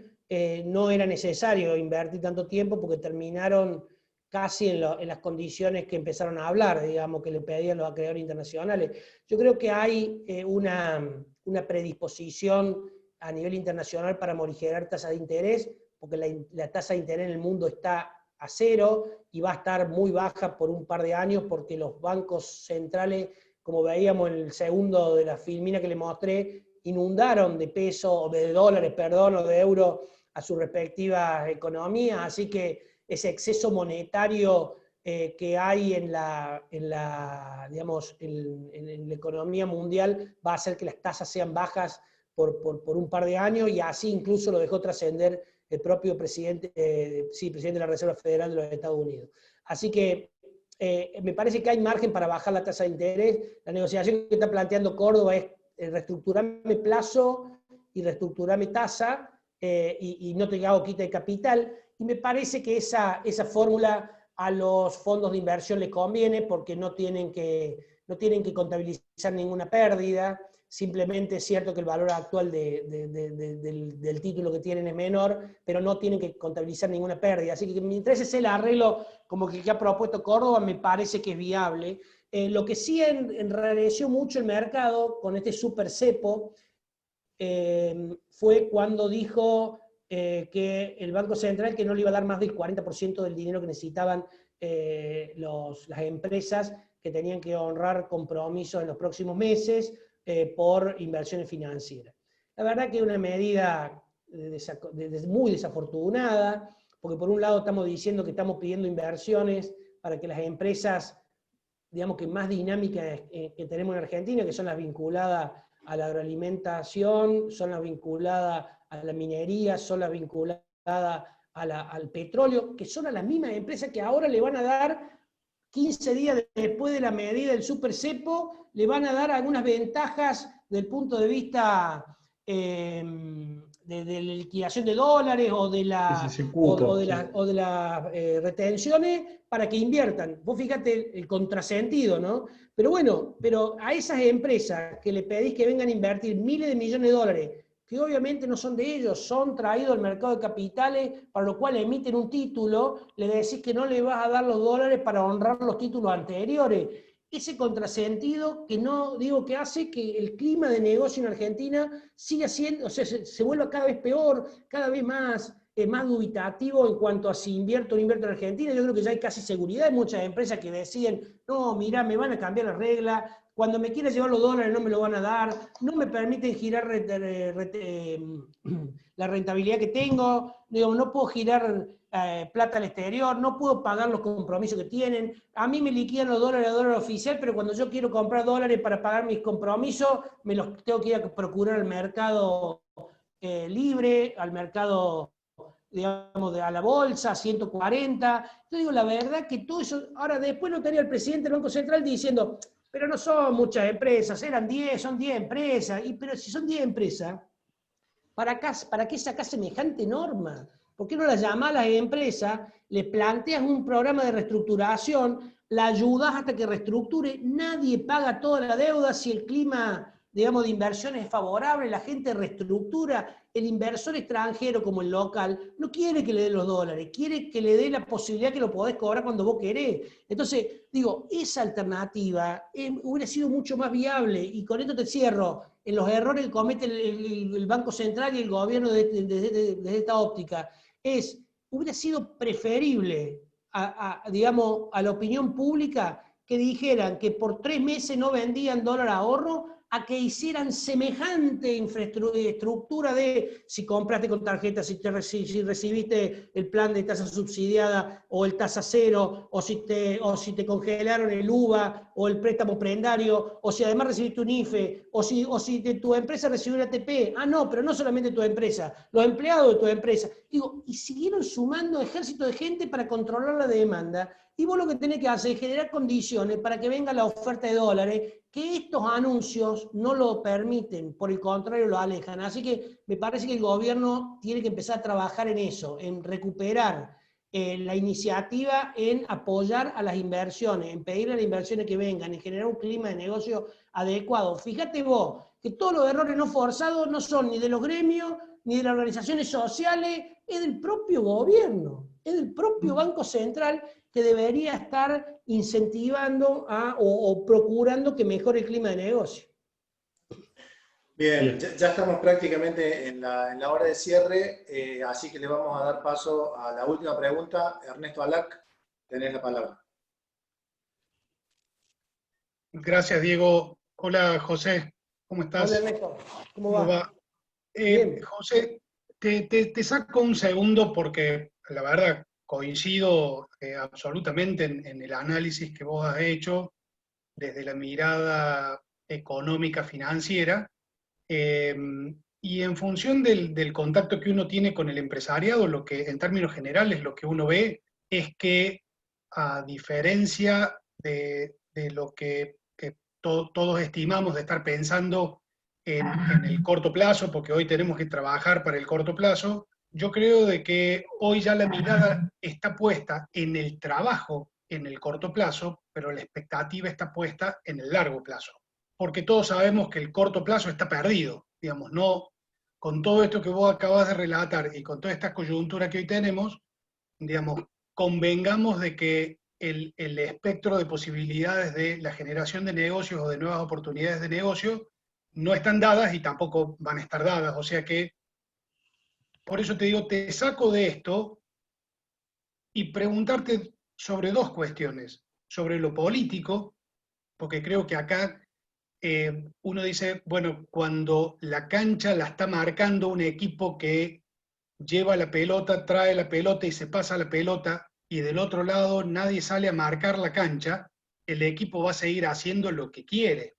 S1: no era necesario invertir tanto tiempo porque terminaron casi en las condiciones que empezaron a hablar, digamos, que le pedían los acreedores internacionales. Yo creo que hay una predisposición a nivel internacional para morigerar tasas de interés, porque la tasa de interés en el mundo está a cero y va a estar muy baja por un par de años porque los bancos centrales, como veíamos en el segundo de la filmina que le mostré, inundaron de peso, o de dólares, perdón, o de euros a sus respectivas economías, así que ese exceso monetario que hay en la economía mundial va a hacer que las tasas sean bajas por un par de años, y así incluso lo dejó trascender el propio presidente de la Reserva Federal de los Estados Unidos. Así que me parece que hay margen para bajar la tasa de interés. La negociación que está planteando Córdoba es reestructurarme plazo y reestructurarme tasa y no te hago quita de capital. Y me parece que esa fórmula a los fondos de inversión les conviene porque no tienen que contabilizar ninguna pérdida. Simplemente es cierto que el valor actual del título que tienen es menor, pero no tienen que contabilizar ninguna pérdida. Así que mientras ese es el arreglo como que ha propuesto Córdoba, me parece que es viable. Lo que sí enrareció mucho el mercado con este super cepo fue cuando dijo que el Banco Central que no le iba a dar más del 40% del dinero que necesitaban las empresas que tenían que honrar compromisos en los próximos meses por inversiones financieras. La verdad que es una medida muy desafortunada, porque por un lado estamos diciendo que estamos pidiendo inversiones para que las empresas, digamos que más dinámicas que tenemos en Argentina, que son las vinculadas a la agroalimentación, son las vinculadas a la minería, son las vinculadas al petróleo, que son a las mismas empresas que ahora le van a dar 15 días después de la medida del super cepo, le van a dar algunas ventajas del punto de vista de la liquidación de dólares o de las retenciones para que inviertan. Vos fíjate el contrasentido, ¿no? Pero bueno, a esas empresas que le pedís que vengan a invertir miles de millones de dólares, que obviamente no son de ellos, son traídos al mercado de capitales, para lo cual emiten un título, le decís que no le vas a dar los dólares para honrar los títulos anteriores. Ese contrasentido que no digo que hace que el clima de negocio en Argentina siga siendo, o sea, se vuelva cada vez peor, cada vez más dubitativo en cuanto a si invierto o no invierto en Argentina. Yo creo que ya hay casi seguridad en muchas empresas que deciden, no, mirá, me van a cambiar las reglas, cuando me quiera llevar los dólares no me lo van a dar, no me permiten girar la rentabilidad que tengo, digo, no puedo girar plata al exterior, no puedo pagar los compromisos que tienen, a mí me liquidan los dólares a dólar oficial, pero cuando yo quiero comprar dólares para pagar mis compromisos, me los tengo que ir a procurar al mercado libre, al mercado, digamos, a la bolsa, 140. Yo digo, la verdad que todo eso, ahora después no estaría el presidente del Banco Central diciendo, pero no son muchas empresas, eran 10, son 10 empresas, pero si son 10 empresas, ¿para qué sacás semejante norma? ¿Por qué no la llamás a las empresas, le planteas un programa de reestructuración, la ayudas hasta que reestructure? Nadie paga toda la deuda si el clima, digamos, de inversión es favorable, la gente reestructura. El inversor extranjero como el local no quiere que le dé los dólares, quiere que le dé la posibilidad que lo podés cobrar cuando vos querés. Entonces, digo, esa alternativa hubiera sido mucho más viable, y con esto te cierro, en los errores que comete el Banco Central y el gobierno desde esta óptica, hubiera sido preferible digamos, a la opinión pública que dijeran que por 3 meses no vendían dólar ahorro, a que hicieran semejante infraestructura de si compraste con tarjeta, si recibiste el plan de tasa subsidiada o el tasa cero, o si te congelaron el UVA o el préstamo prendario, o si además recibiste un IFE, o si tu empresa recibió una ATP. Ah, no, pero no solamente tu empresa, los empleados de tu empresa. Digo, y siguieron sumando ejército de gente para controlar la demanda. Y vos lo que tenés que hacer es generar condiciones para que venga la oferta de dólares, que estos anuncios no lo permiten, por el contrario lo alejan. Así que me parece que el gobierno tiene que empezar a trabajar en eso, en recuperar la iniciativa, en apoyar a las inversiones, en pedirle a las inversiones que vengan, en generar un clima de negocio adecuado. Fíjate vos que todos los errores no forzados no son ni de los gremios, ni de las organizaciones sociales, es del propio gobierno, es del propio Banco Central, que debería estar incentivando o procurando que mejore el clima de negocio.
S2: Bien, ya estamos prácticamente en la hora de cierre, así que le vamos a dar paso a la última pregunta. Ernesto Alac, tenés la palabra.
S4: Gracias, Diego. Hola, José. ¿Cómo estás?
S1: Hola, Ernesto. ¿Cómo va?
S4: José, te saco un segundo porque la verdad coincido absolutamente en el análisis que vos has hecho desde la mirada económica financiera, y en función del contacto que uno tiene con el empresariado, lo que en términos generales lo que uno ve es que, a diferencia de lo que todos estimamos de estar pensando en el corto plazo, porque hoy tenemos que trabajar para el corto plazo, yo creo de que hoy ya la mirada está puesta en el trabajo en el corto plazo, pero la expectativa está puesta en el largo plazo. Porque todos sabemos que el corto plazo está perdido, digamos, no, con todo esto que vos acabas de relatar y con toda esta coyuntura que hoy tenemos, digamos, convengamos de que el espectro de posibilidades de la generación de negocios o de nuevas oportunidades de negocio no están dadas y tampoco van a estar dadas. O sea que, por eso te digo, te saco de esto y preguntarte sobre dos cuestiones. Sobre lo político, porque creo que acá uno dice, bueno, cuando la cancha la está marcando un equipo que lleva la pelota, trae la pelota y se pasa la pelota, y del otro lado nadie sale a marcar la cancha, el equipo va a seguir haciendo lo que quiere.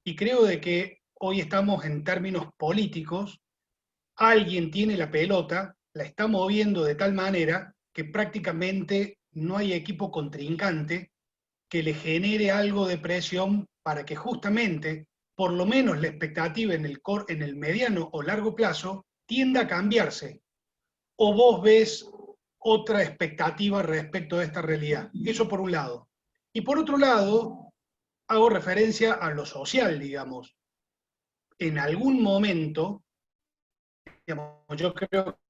S4: Y creo de que hoy estamos en términos políticos, alguien tiene la pelota, la está moviendo de tal manera que prácticamente no hay equipo contrincante que le genere algo de presión para que justamente, por lo menos la expectativa en el mediano o largo plazo, tienda a cambiarse. ¿O vos ves otra expectativa respecto de esta realidad? Eso por un lado. Y por otro lado, hago referencia a lo social, digamos. En algún momento, digamos, yo creo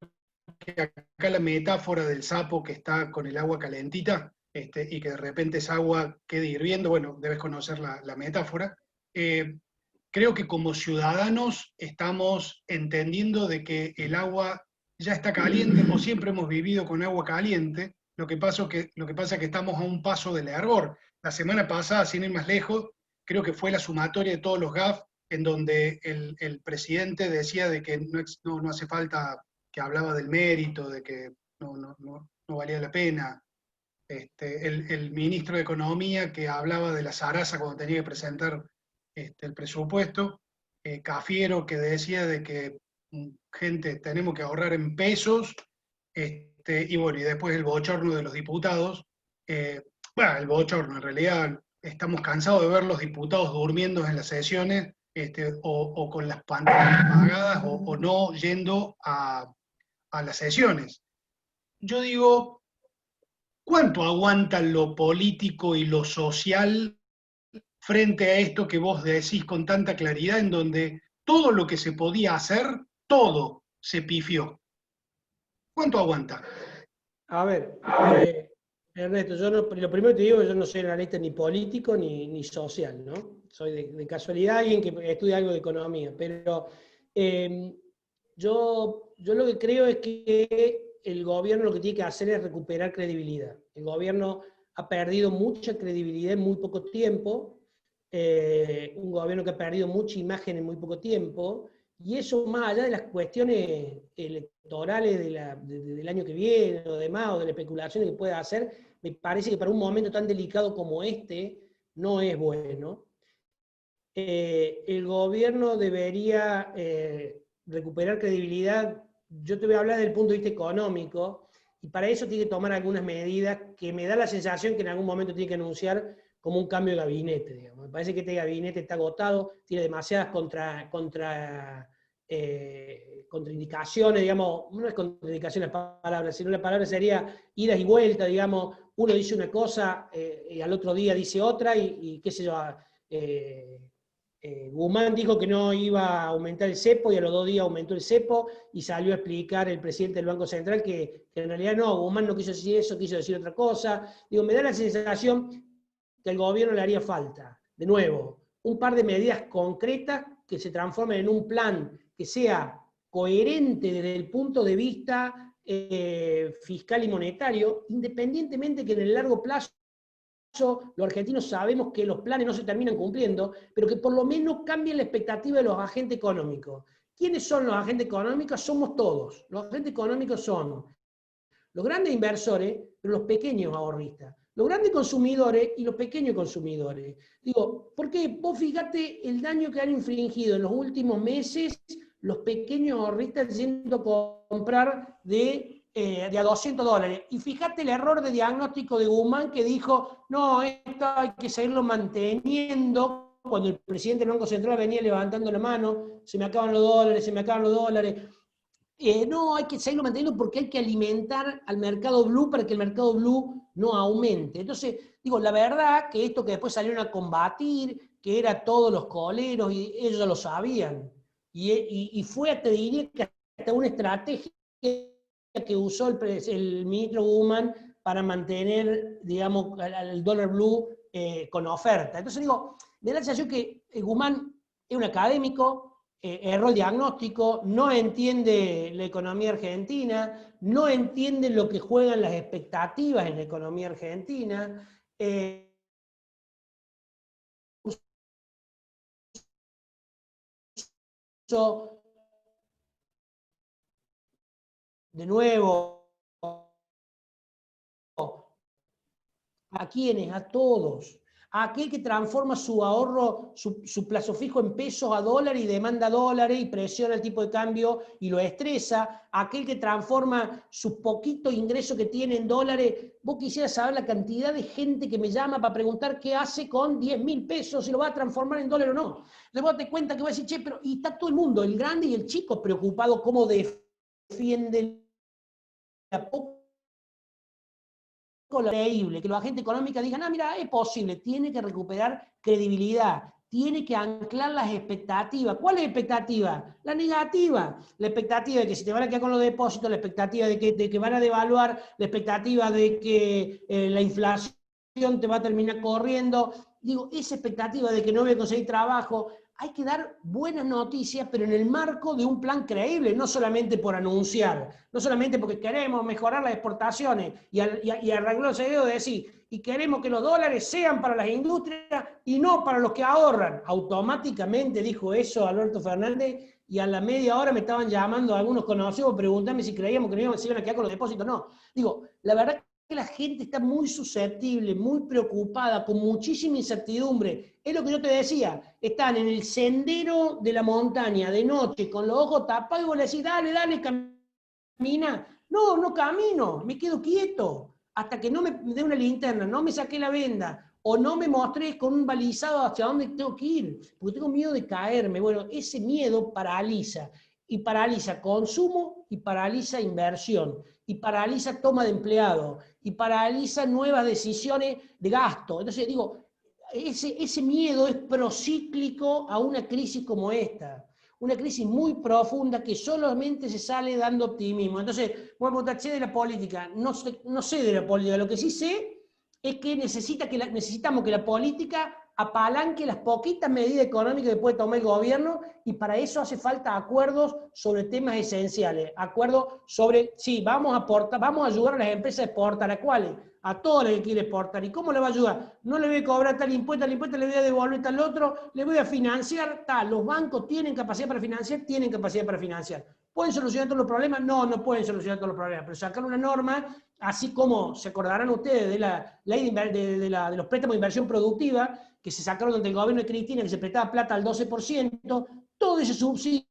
S4: que acá la metáfora del sapo que está con el agua calentita, y que de repente esa agua quede hirviendo, bueno, debes conocer la metáfora. Creo que como ciudadanos estamos entendiendo de que el agua ya está caliente, o siempre hemos vivido con agua caliente. Lo que pasa es que estamos a un paso del hervor. La semana pasada, sin ir más lejos, creo que fue la sumatoria de todos los GAF, en donde el presidente decía de que no hace falta, que hablaba del mérito, de que no valía la pena. El ministro de Economía que hablaba de la zaraza cuando tenía que presentar el presupuesto, Cafiero, que decía de que gente, tenemos que ahorrar en pesos, y bueno, y después el bochorno de los diputados. Bueno, el bochorno, en realidad estamos cansados de ver los diputados durmiendo en las sesiones, o con las pantallas apagadas, o no yendo a las sesiones. Yo digo, ¿cuánto aguanta lo político y lo social frente a esto que vos decís con tanta claridad, en donde todo lo que se podía hacer, todo se pifió? ¿Cuánto aguanta?
S1: A ver, Ernesto, yo lo primero que te digo es que yo no soy analista ni político ni social, ¿no? Soy de casualidad alguien que estudia algo de economía, pero yo lo que creo es que el gobierno lo que tiene que hacer es recuperar credibilidad. El gobierno ha perdido mucha credibilidad en muy poco tiempo, un gobierno que ha perdido mucha imagen en muy poco tiempo, y eso más allá de las cuestiones electorales del año que viene o demás, o de la especulación que pueda hacer, me parece que para un momento tan delicado como este no es bueno. El gobierno debería recuperar credibilidad. Yo te voy a hablar desde el punto de vista económico, y para eso tiene que tomar algunas medidas que me da la sensación que en algún momento tiene que anunciar como un cambio de gabinete, digamos. Me parece que este gabinete está agotado, tiene demasiadas contraindicaciones, digamos, no es contraindicación la palabra, sino la palabra sería idas y vueltas, digamos, uno dice una cosa y al otro día dice otra, y qué sé yo, Guzmán dijo que no iba a aumentar el cepo y a los 2 días aumentó el cepo, y salió a explicar el presidente del Banco Central que en realidad no, Guzmán no quiso decir eso, quiso decir otra cosa. Digo, me da la sensación que al gobierno le haría falta, de nuevo, un par de medidas concretas que se transformen en un plan que sea coherente desde el punto de vista fiscal y monetario, independientemente que en el largo plazo los argentinos sabemos que los planes no se terminan cumpliendo, pero que por lo menos cambien la expectativa de los agentes económicos. ¿Quiénes son los agentes económicos? Somos todos. Los agentes económicos son los grandes inversores, pero los pequeños ahorristas, los grandes consumidores y los pequeños consumidores. Digo, ¿por qué? Vos fíjate el daño que han infligido en los últimos meses los pequeños ahorristas yendo a comprar de a $200. Y fíjate el error de diagnóstico de Guzmán, que dijo, no, esto hay que seguirlo manteniendo, cuando el presidente del Banco Central venía levantando la mano, se me acaban los dólares, se me acaban los dólares. No, hay que seguirlo manteniendo porque hay que alimentar al mercado blue para que el mercado blue no aumente. Entonces, digo, la verdad que esto que después salieron a combatir, que era todos los coleros, y ellos ya lo sabían. Y fue, te diría, que hasta una estrategia que usó el ministro Guzmán para mantener, digamos, al dólar blue con oferta. Entonces digo, me da la sensación que Guzmán es un académico, erró el diagnóstico, no entiende la economía argentina, no entiende lo que juegan las expectativas en la economía argentina. De nuevo, ¿a quiénes? A todos. A aquel que transforma su ahorro, su plazo fijo en pesos a dólares y demanda dólares y presiona el tipo de cambio y lo estresa. A aquel que transforma su poquito ingreso que tiene en dólares. Vos quisieras saber la cantidad de gente que me llama para preguntar qué hace con 10.000 pesos, si lo va a transformar en dólar o no. Entonces vos te cuenta que vas a decir, che, pero y está todo el mundo, el grande y el chico, preocupado cómo defiende la poco creíble, que los agentes económicos digan, ah, mira, es posible, tiene que recuperar credibilidad, tiene que anclar las expectativas. ¿Cuál es la expectativa? La negativa. La expectativa de que si te van a quedar con los depósitos, la expectativa de que van a devaluar, la expectativa de que la inflación te va a terminar corriendo. Digo, esa expectativa de que no voy a conseguir trabajo. Hay que dar buenas noticias, pero en el marco de un plan creíble, no solamente por anunciar, no solamente porque queremos mejorar las exportaciones y arreglar el cerebro de decir, y queremos que los dólares sean para las industrias y no para los que ahorran. Automáticamente dijo eso Alberto Fernández y a la media hora me estaban llamando algunos conocidos, preguntarme si creíamos que no se iban a quedar con los depósitos. No, digo, la verdad que la gente está muy susceptible, muy preocupada, con muchísima incertidumbre. Es lo que yo te decía, están en el sendero de la montaña de noche, con los ojos tapados, y vos le decís, dale, dale, camina. No, no camino, me quedo quieto, hasta que no me dé una linterna, no me saqué la venda, o no me mostré con un balizado hacia dónde tengo que ir, porque tengo miedo de caerme. Bueno, ese miedo paraliza, y paraliza consumo, y paraliza inversión, y paraliza toma de empleado, y paraliza nuevas decisiones de gasto. Entonces digo, ese miedo es procíclico a una crisis como esta. Una crisis muy profunda que solamente se sale dando optimismo. Entonces, bueno, taché de la política, no sé de la política, lo que sí sé es que necesitamos que la política apalanque las poquitas medidas económicas que puede tomar el gobierno, y para eso hace falta acuerdos sobre temas esenciales, acuerdos sobre, sí, vamos a ayudar a las empresas a exportar. ¿A cuáles? A todas las que quiere exportar. ¿Y cómo le va a ayudar? No le voy a cobrar tal impuesto, le voy a devolver tal otro, le voy a financiar tal. Los bancos tienen capacidad para financiar, ¿Pueden solucionar todos los problemas? No, no pueden solucionar todos los problemas, pero sacar una norma, así como se acordarán ustedes de la ley de los préstamos de inversión productiva, que se sacaron durante el gobierno de Cristina, que se prestaba plata al 12%, todo ese subsidio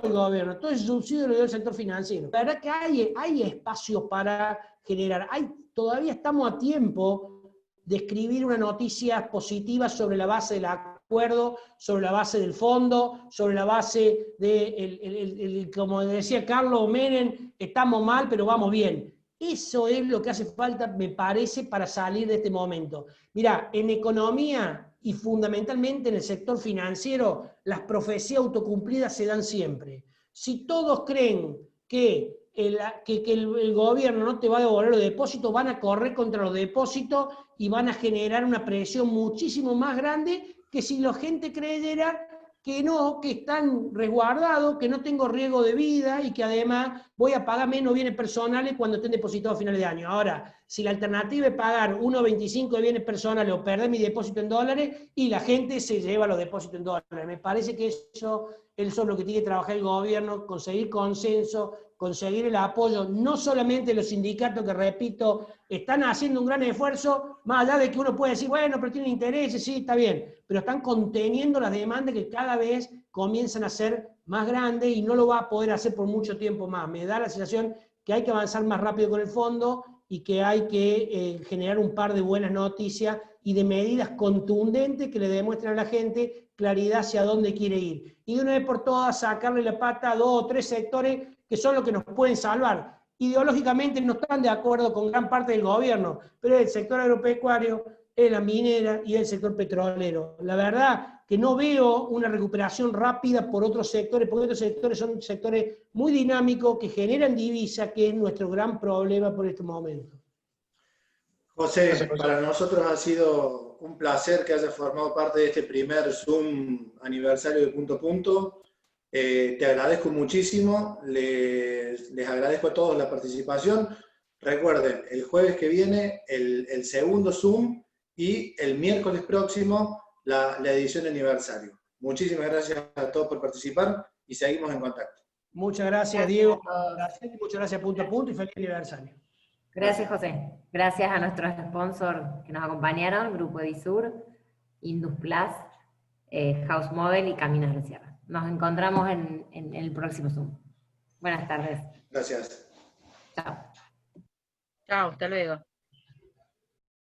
S1: el gobierno, todo ese subsidio lo dio el sector financiero. La verdad que hay espacios para generar, todavía estamos a tiempo de escribir una noticia positiva sobre la base del acuerdo, sobre la base del fondo, sobre la base de, como decía Carlos Menem, estamos mal, pero vamos bien. Eso es lo que hace falta, me parece, para salir de este momento. Mirá, en economía y fundamentalmente en el sector financiero, las profecías autocumplidas se dan siempre. Si todos creen que el gobierno no te va a devolver los depósitos, van a correr contra los depósitos y van a generar una presión muchísimo más grande que si la gente creyera que no, que están resguardados, que no tengo riesgo de vida y que además voy a pagar menos bienes personales cuando estén depositados a finales de año. Ahora, si la alternativa es pagar 1,25 de bienes personales o perder mi depósito en dólares, y la gente se lleva los depósitos en dólares. Me parece que eso es lo que tiene que trabajar el gobierno, conseguir consenso, conseguir el apoyo, no solamente de los sindicatos que, repito, están haciendo un gran esfuerzo, más allá de que uno puede decir, bueno, pero tienen intereses, sí, está bien, pero están conteniendo las demandas que cada vez comienzan a ser más grandes y no lo va a poder hacer por mucho tiempo más. Me da la sensación que hay que avanzar más rápido con el fondo y que hay que generar un par de buenas noticias y de medidas contundentes que le demuestren a la gente claridad hacia dónde quiere ir. Y de una vez por todas sacarle la pata a 2 o 3 sectores que son los que nos pueden salvar. Ideológicamente no están de acuerdo con gran parte del gobierno, pero es el sector agropecuario, es la minera y el sector petrolero. La verdad que no veo una recuperación rápida por otros sectores, porque otros sectores son sectores muy dinámicos que generan divisa, que es nuestro gran problema por este momento.
S2: José, para nosotros ha sido un placer que hayas formado parte de este primer Zoom aniversario de Punto a Punto. Te agradezco muchísimo, les agradezco a todos la participación. Recuerden, el jueves que viene el segundo Zoom y el miércoles próximo la edición de aniversario. Muchísimas gracias a todos por participar y seguimos en contacto.
S1: Muchas gracias, Diego. Muchas gracias, Punto a Punto, y feliz aniversario.
S5: Gracias, José. Gracias a nuestros sponsors que nos acompañaron, Grupo Edisur, Indus Plus, House Model y Caminos de la Sierra. Nos encontramos en el próximo Zoom. Buenas tardes.
S2: Gracias.
S5: Chao.
S6: Chao, hasta luego.